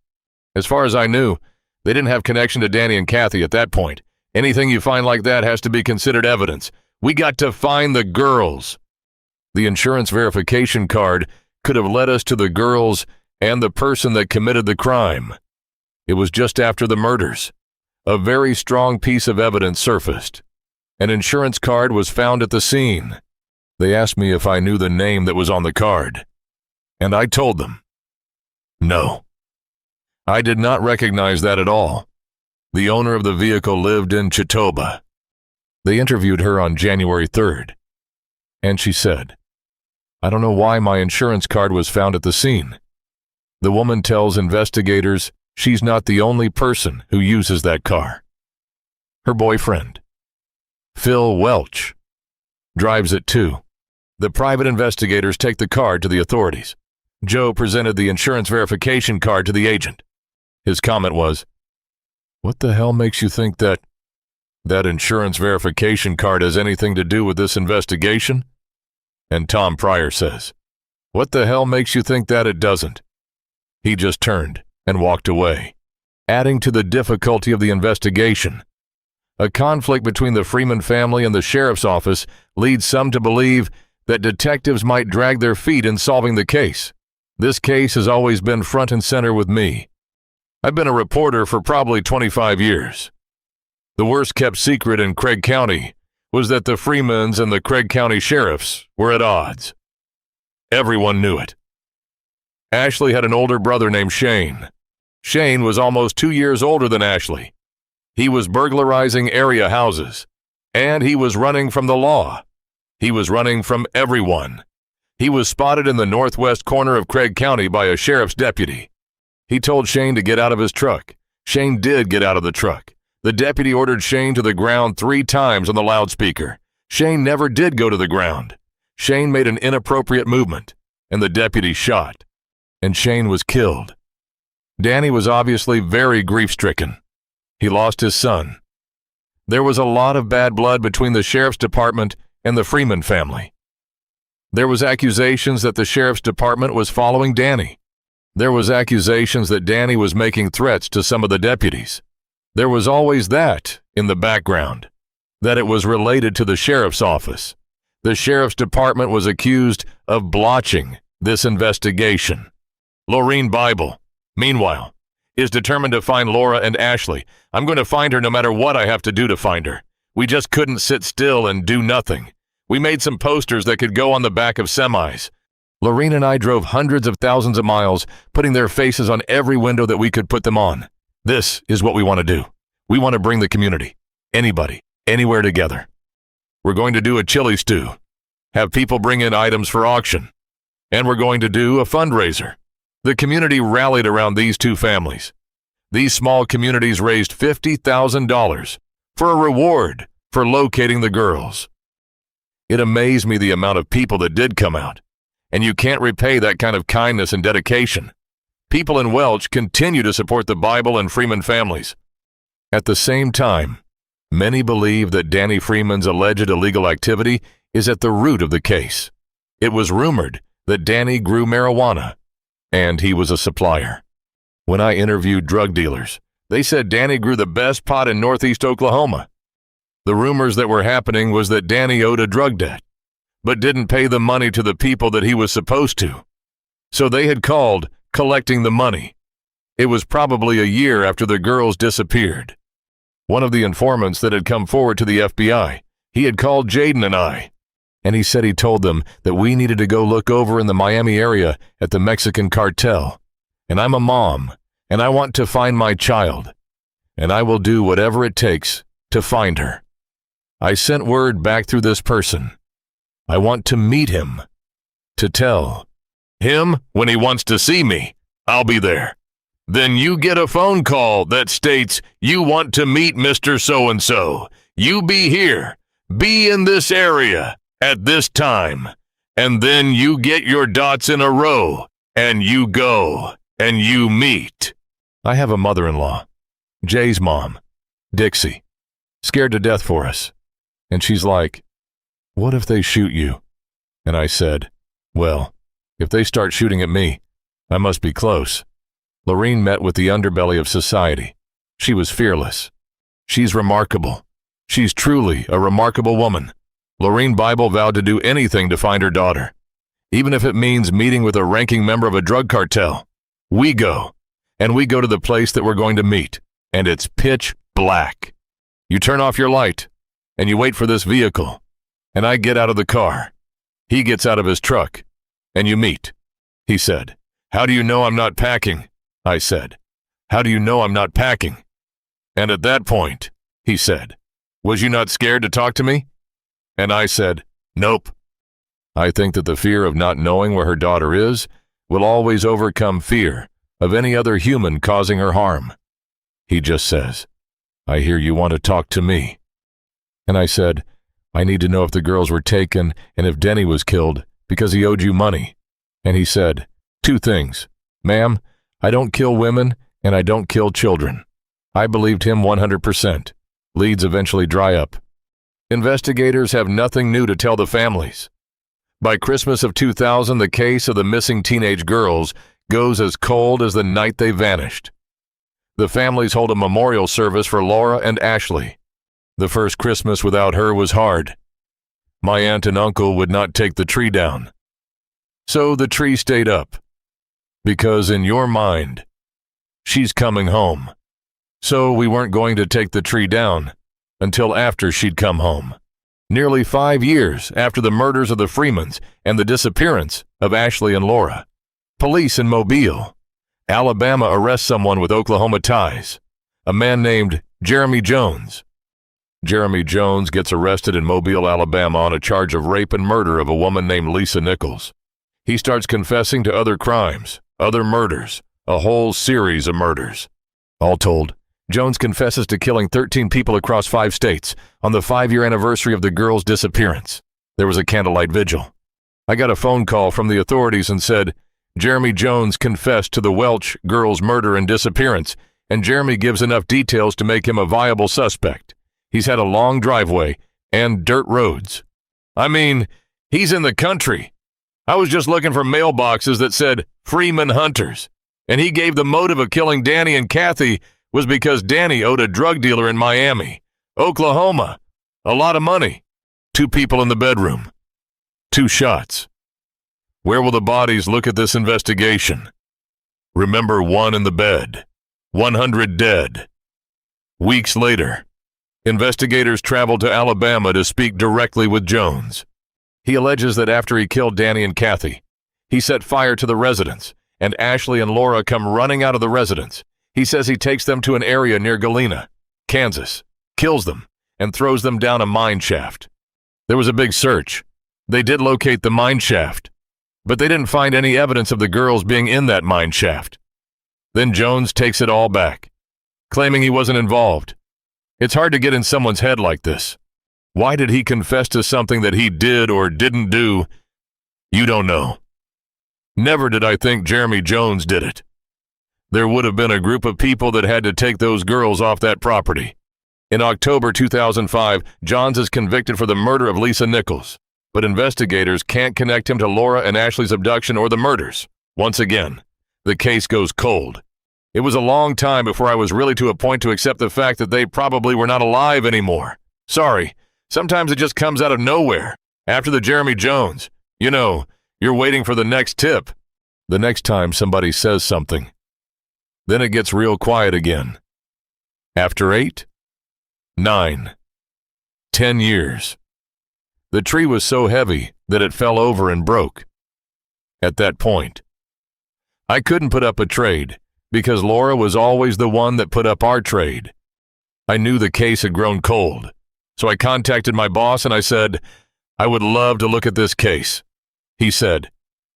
[SPEAKER 11] As far as I knew, they didn't have connection to Danny and Kathy at that point. Anything you find like that has to be considered evidence. We got to find the girls. The insurance verification card could have led us to the girls and the person that committed the crime. It was just after the murders. A very strong piece of evidence surfaced. An insurance card was found at the scene. They asked me if I knew the name that was on the card, and I told them, no. I did not recognize that at all. The owner of the vehicle lived in Chitoba. They interviewed her on January 3rd, and she said, "I don't know why my insurance card was found at the scene." The woman tells investigators she's not the only person who uses that car. Her boyfriend, Phil Welch, drives it too. The private investigators take the card to the authorities. Joe presented the insurance verification card to the agent. His comment was, "What the hell makes you think that insurance verification card has anything to do with this investigation?" And Tom Pryor says, "What the hell makes you think that it doesn't?" He just turned and walked away, adding to the difficulty of the investigation. A conflict between the Freeman family and the sheriff's office leads some to believe that detectives might drag their feet in solving the case. This case has always been front and center with me. I've been a reporter for probably 25 years. The worst kept secret in Craig County was that the Freemans and the Craig County sheriffs were at odds. Everyone knew it. Ashley had an older brother named Shane. Shane was almost 2 years older than Ashley. He was burglarizing area houses, and he was running from the law. He was running from everyone. He was spotted in the northwest corner of Craig County by a sheriff's deputy. He told Shane to get out of his truck. Shane did get out of the truck. The deputy ordered Shane to the ground 3 times on the loudspeaker. Shane never did go to the ground. Shane made an inappropriate movement. and the deputy shot, and Shane was killed. Danny was obviously very grief-stricken. He lost his son. There was a lot of bad blood between the sheriff's department and the Freeman family. There was accusations that the sheriff's department was following Danny. There was accusations that Danny was making threats to some of the deputies. There was always that in the background, that it was related to the sheriff's office. The sheriff's department was accused of blotching this investigation. Lorene Bible, meanwhile, is determined to find Laura and Ashley. I'm going to find her no matter what I have to do to find her. We just couldn't sit still and do nothing. We made some posters that could go on the back of semis. Lorene and I drove hundreds of thousands of miles, putting their faces on every window that we could put them on. This is what we want to do. We want to bring the community, anybody, anywhere together. We're going to do a chili stew, have people bring in items for auction, and we're going to do a fundraiser. The community rallied around these two families. These small communities raised $50,000 for a reward for locating the girls. It amazed me the amount of people that did come out, and you can't repay that kind of kindness and dedication. People in Welch continue to support the Bible and Freeman families. At the same time, many believe that Danny Freeman's alleged illegal activity is at the root of the case. It was rumored that Danny grew marijuana, and he was a supplier. When I interviewed drug dealers, they said Danny grew the best pot in Northeast Oklahoma. The rumors that were happening was that Danny owed a drug debt, but didn't pay the money to the people that he was supposed to. So they had called collecting the money. It was probably a year after the girls disappeared. One of the informants that had come forward to the FBI, he had called Jaden and I, and he said he told them that we needed to go look over in the Miami area at the Mexican cartel. And I'm a mom, and I want to find my child, and I will do whatever it takes to find her. I sent word back through this person. I want to meet him, to tell him when he wants to see me, I'll be there. Then you get a phone call that states you want to meet Mr. So-and-so. You be here, be in this area at this time, and then you get your dots in a row, and you go, and you meet. I have a mother-in-law, Jay's mom, Dixie, scared to death for us. And she's like, what if they shoot you? And I said, well, if they start shooting at me, I must be close. Lorene met with the underbelly of society. She was fearless. She's remarkable. She's truly a remarkable woman. Lorene Bible vowed to do anything to find her daughter, even if it means meeting with a ranking member of a drug cartel. We go, and we go to the place that we're going to meet, and it's pitch black. You turn off your light, and you wait for this vehicle, and I get out of the car. He gets out of his truck, and you meet. He said, how do you know I'm not packing? I said, how do you know I'm not packing? And at that point, he said, was you not scared to talk to me? And I said, nope. I think that the fear of not knowing where her daughter is will always overcome fear of any other human causing her harm. He just says, I hear you want to talk to me. And I said, I need to know if the girls were taken and if Denny was killed because he owed you money. And he said, two things. Ma'am, I don't kill women and I don't kill children. I believed him 100%. Leads eventually dry up. Investigators have nothing new to tell the families. By Christmas of 2000, the case of the missing teenage girls goes as cold as the night they vanished. The families hold a memorial service for Laura and Ashley. The first Christmas without her was hard. My aunt and uncle would not take the tree down. So the tree stayed up. Because in your mind, she's coming home. So we weren't going to take the tree down until after she'd come home. Nearly 5 years after the murders of the Freemans and the disappearance of Ashley and Laura. Police in Mobile, Alabama arrest someone with Oklahoma ties, a man named Jeremy Jones. Jeremy Jones gets arrested in Mobile, Alabama on a charge of rape and murder of a woman named Lisa Nichols. He starts confessing to other crimes, other murders, a whole series of murders. All told, Jones confesses to killing 13 people across 5 states on the 5-year anniversary of the girls' disappearance. There was a candlelight vigil. I got a phone call from the authorities and said, Jeremy Jones confessed to the Welch girl's murder and disappearance, and Jeremy gives enough details to make him a viable suspect. He's had a long driveway and dirt roads. I mean, he's in the country. I was just looking for mailboxes that said Freeman Hunters, and he gave the motive of killing Danny and Kathy was because Danny owed a drug dealer in Miami, Oklahoma, a lot of money. 2 people in the bedroom. 2 shots. Where will the bodies look at this investigation? Remember 1 in the bed. 100 dead. Weeks later, investigators traveled to Alabama to speak directly with Jones. He alleges that after he killed Danny and Kathy, he set fire to the residence, and Ashley and Laura come running out of the residence. He says he takes them to an area near Galena, Kansas, kills them, and throws them down a mine shaft. There was a big search. They did locate the mine shaft, but they didn't find any evidence of the girls being in that mine shaft. Then Jones takes it all back, claiming he wasn't involved. It's hard to get in someone's head like this. Why did he confess to something that he did or didn't do? You don't know. Never did I think Jeremy Jones did it. There would have been a group of people that had to take those girls off that property. In October 2005, Johns is convicted for the murder of Lisa Nichols, but investigators can't connect him to Laura and Ashley's abduction or the murders. Once again, the case goes cold. It was a long time before I was really to a point to accept the fact that they probably were not alive anymore. Sorry, sometimes it just comes out of nowhere. After the Jeremy Jones, you know, you're waiting for the next tip. The next time somebody says something. Then it gets real quiet again. After 8, 9, 10 years. The tree was so heavy that it fell over and broke. At that point, I couldn't put up a trade because Laura was always the one that put up our trade. I knew the case had grown cold, so I contacted my boss and I said, I would love to look at this case. He said,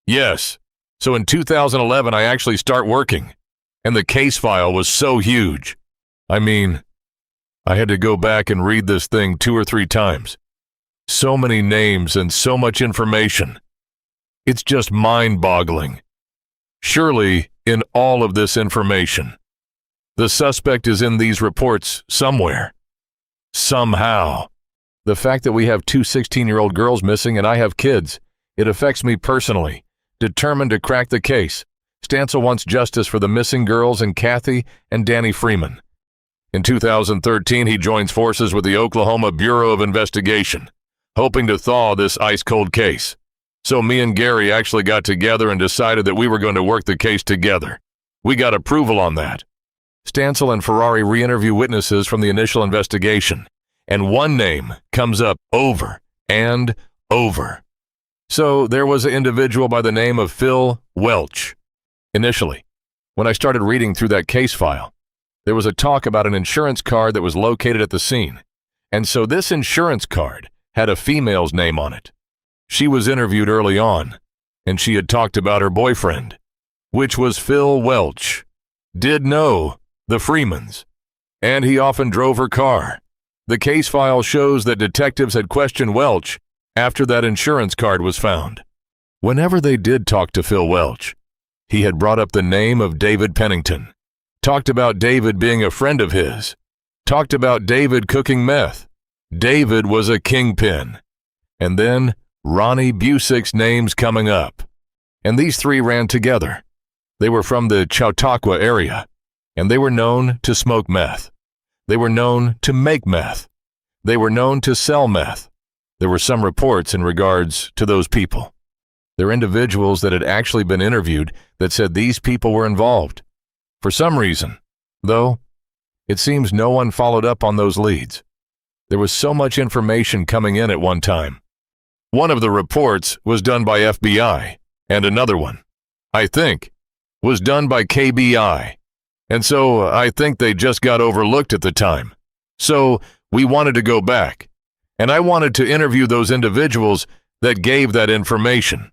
[SPEAKER 11] yes. So in 2011, I actually start working, and the case file was so huge. I mean, I had to go back and read this thing 2 or 3 times. So many names and so much information. It's just mind-boggling. Surely, in all of this information, the suspect is in these reports somewhere. Somehow. The fact that we have 2 16-year-old girls missing and I have kids, it affects me personally. Determined to crack the case, Stancil wants justice for the missing girls and Kathy and Danny Freeman. In 2013, he joins forces with the Oklahoma Bureau of Investigation, hoping to thaw this ice-cold case. So me and Gary actually got together and decided that we were going to work the case together. We got approval on that. Stancil and Ferrari re-interview witnesses from the initial investigation, and one name comes up over and over. So there was an individual by the name of Phil Welch. Initially, when I started reading through that case file, there was a talk about an insurance card that was located at the scene. And so this insurance card had a female's name on it. She was interviewed early on, and she had talked about her boyfriend, which was Phil Welch, did know the Freemans, and he often drove her car. The case file shows that detectives had questioned Welch after that insurance card was found. Whenever they did talk to Phil Welch, he had brought up the name of David Pennington, talked about David being a friend of his, talked about David cooking meth. David was a kingpin. And then Ronnie Busick's name's coming up. And these 3 ran together. They were from the Chautauqua area, and they were known to smoke meth. They were known to make meth. They were known to sell meth. There were some reports in regards to those people. There were individuals that had actually been interviewed that said these people were involved. For some reason, though, it seems no one followed up on those leads. There was so much information coming in at one time. One of the reports was done by FBI, and another one, I think, was done by KBI. And so I think they just got overlooked at the time. So we wanted to go back, and I wanted to interview those individuals that gave that information.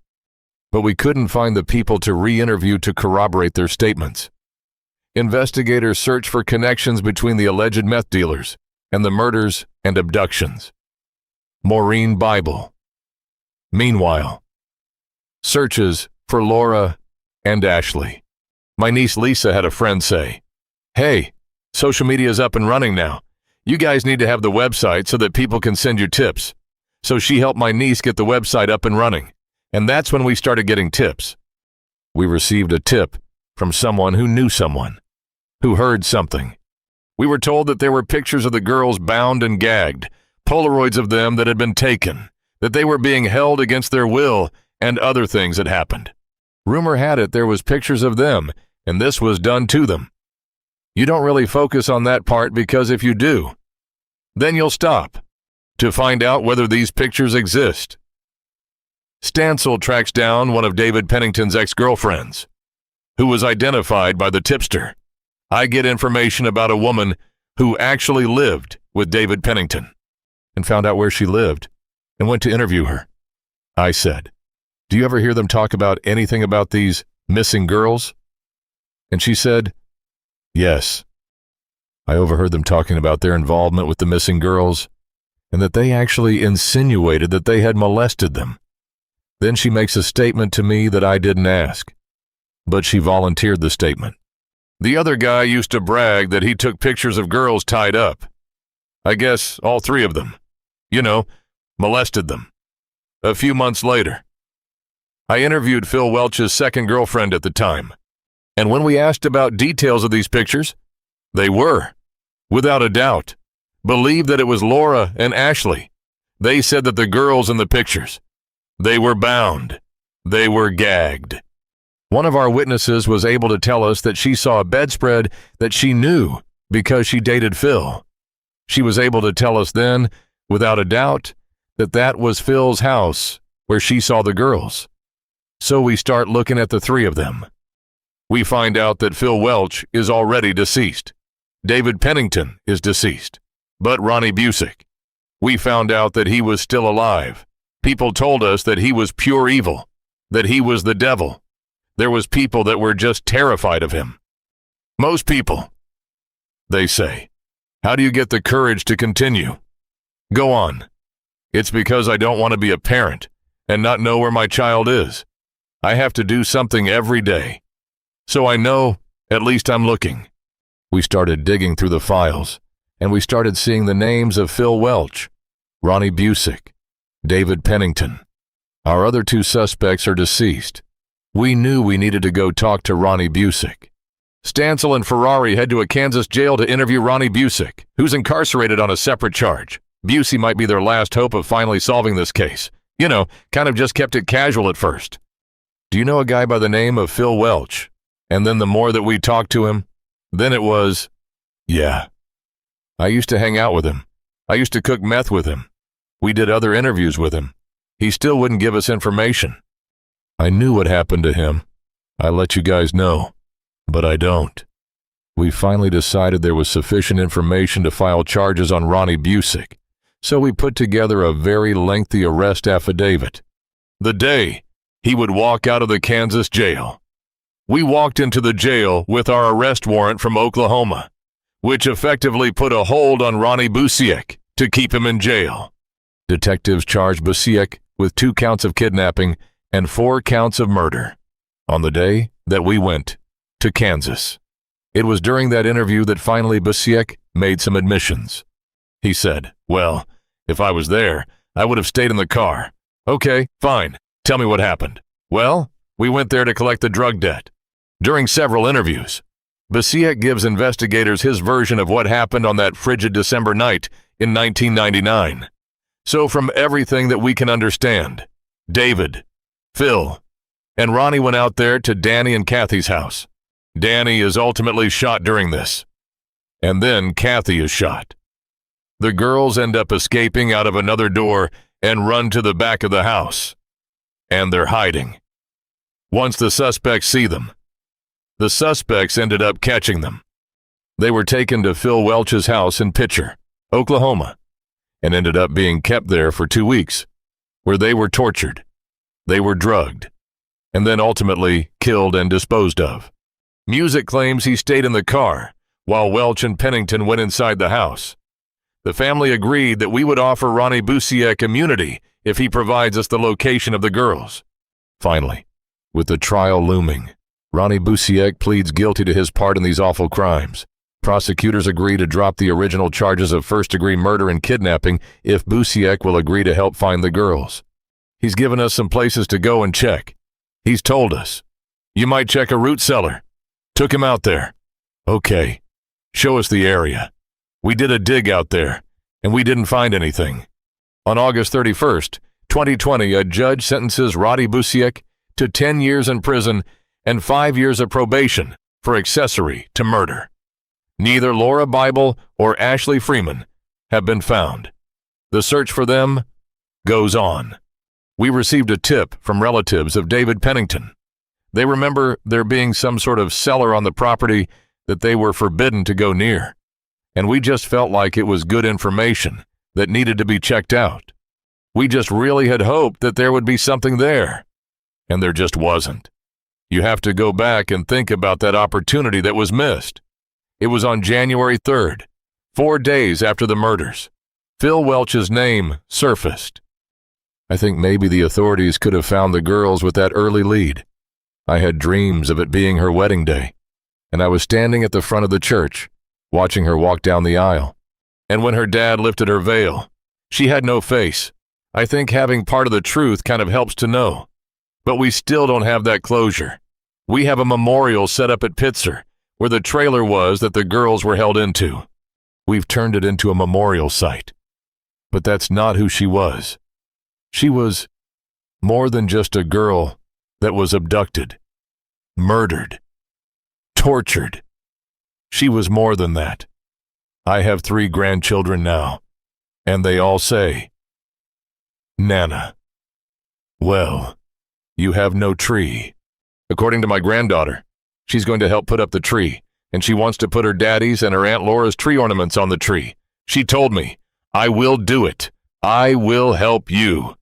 [SPEAKER 11] But we couldn't find the people to re-interview to corroborate their statements. Investigators searched for connections between the alleged meth dealers and the murders and abductions. Maureen Bible. Meanwhile, Searches for Laura and Ashley. My niece Lisa had a friend say, "Hey, social media is up and running now. You guys need to have the website so that people can send you tips." So she helped my niece get the website up and running, and that's when we started getting tips. We received a tip from someone who knew someone, who heard something. We were told that there were pictures of the girls bound and gagged, Polaroids of them that had been taken, that they were being held against their will, and other things had happened. Rumor had it there was pictures of them, and this was done to them. You don't really focus on that part because if you do, then you'll stop to find out whether these pictures exist. Stancil tracks down one of David Pennington's ex-girlfriends, who was identified by the tipster. I get information about a woman who actually lived with David Pennington and found out where she lived and went to interview her. I said, "Do you ever hear them talk about anything about these missing girls?" And she said, "Yes. I overheard them talking about their involvement with the missing girls and that they actually insinuated that they had molested them. Then she makes a statement to me that I didn't ask, but she volunteered the statement. The other guy used to brag that he took pictures of girls tied up. I guess all three of them. Molested them. A few months later, I interviewed Phil Welch's second girlfriend at the time, and when we asked about details of these pictures, they were, without a doubt, believed that it was Laura and Ashley. They said that the girls in the pictures, they were bound. They were gagged. One of our witnesses was able to tell us that she saw a bedspread that she knew because she dated Phil. She was able to tell us then, without a doubt, that that was Phil's house where she saw the girls. So we start looking at the three of them. We find out that Phil Welch is already deceased. David Pennington is deceased. But Ronnie Busick, we found out that he was still alive. People told us that he was pure evil, that he was the devil. There was people that were just terrified of him. Most people, they say, "How do you get the courage to continue?" Go on. It's because I don't want to be a parent and not know where my child is. I have to do something every day. So I know, at least I'm looking. We started digging through the files, and we started seeing the names of Phil Welch, Ronnie Busick, David Pennington. Our other two suspects are deceased. We knew we needed to go talk to Ronnie Busick. Stancil and Ferrari head to a Kansas jail to interview Ronnie Busick, who's incarcerated on a separate charge. Busey might be their last hope of finally solving this case. Kind of just kept it casual at first. "Do you know a guy by the name of Phil Welch?" And then the more that we talked to him, then it was, "Yeah. I used to hang out with him. I used to cook meth with him. We did other interviews with him. He still wouldn't give us information. I knew what happened to him. I let you guys know, but I don't." We finally decided there was sufficient information to file charges on Ronnie Busick, so we put together a very lengthy arrest affidavit. The day he would walk out of the Kansas jail, we walked into the jail with our arrest warrant from Oklahoma, which effectively put a hold on Ronnie Busick to keep him in jail. Detectives charged Busick with 2 counts of kidnapping and 4 counts of murder on the day that we went to Kansas. It was during that interview that finally Busick made some admissions. He said, "Well, if I was there, I would have stayed in the car." "Okay, fine. Tell me what happened." "Well, we went there to collect the drug debt." During several interviews, Busick gives investigators his version of what happened on that frigid December night in 1999. So from everything that we can understand, David, Phil, and Ronnie went out there to Danny and Kathy's house. Danny is ultimately shot during this, and then Kathy is shot. The girls end up escaping out of another door and run to the back of the house, and they're hiding. Once the suspects see them, the suspects ended up catching them. They were taken to Phil Welch's house in Pitcher, Oklahoma, and ended up being kept there for 2 weeks, where they were tortured, they were drugged, and then ultimately killed and disposed of. Music claims he stayed in the car while Welch and Pennington went inside the house. The family agreed that we would offer Ronnie Busick immunity if he provides us the location of the girls. Finally, with the trial looming, Ronnie Busiek pleads guilty to his part in these awful crimes. Prosecutors agree to drop the original charges of first-degree murder and kidnapping if Busiek will agree to help find the girls. He's given us some places to go and check. He's told us, "You might check a root cellar." Took him out there. Okay, show us the area. We did a dig out there, and we didn't find anything. On August 31st, 2020, a judge sentences Ronnie Busiek to 10 years in prison and 5 years of probation for accessory to murder. Neither Laura Bible or Ashley Freeman have been found. The search for them goes on. We received a tip from relatives of David Pennington. They remember there being some sort of cellar on the property that they were forbidden to go near, and we just felt like it was good information that needed to be checked out. We just really had hoped that there would be something there, and there just wasn't. You have to go back and think about that opportunity that was missed. It was on January 3rd, 4 days after the murders. Phil Welch's name surfaced. I think maybe the authorities could have found the girls with that early lead. I had dreams of it being her wedding day, and I was standing at the front of the church, watching her walk down the aisle. And when her dad lifted her veil, she had no face. I think having part of the truth kind of helps to know. But we still don't have that closure. We have a memorial set up at Pitzer, where the trailer was that the girls were held into. We've turned it into a memorial site. But that's not who she was. She was more than just a girl that was abducted, murdered, tortured. She was more than that. I have 3 grandchildren now, and they all say, "Nana, well, you have no tree." According to my granddaughter, she's going to help put up the tree, and she wants to put her daddy's and her Aunt Laura's tree ornaments on the tree. She told me, "I will do it. I will help you."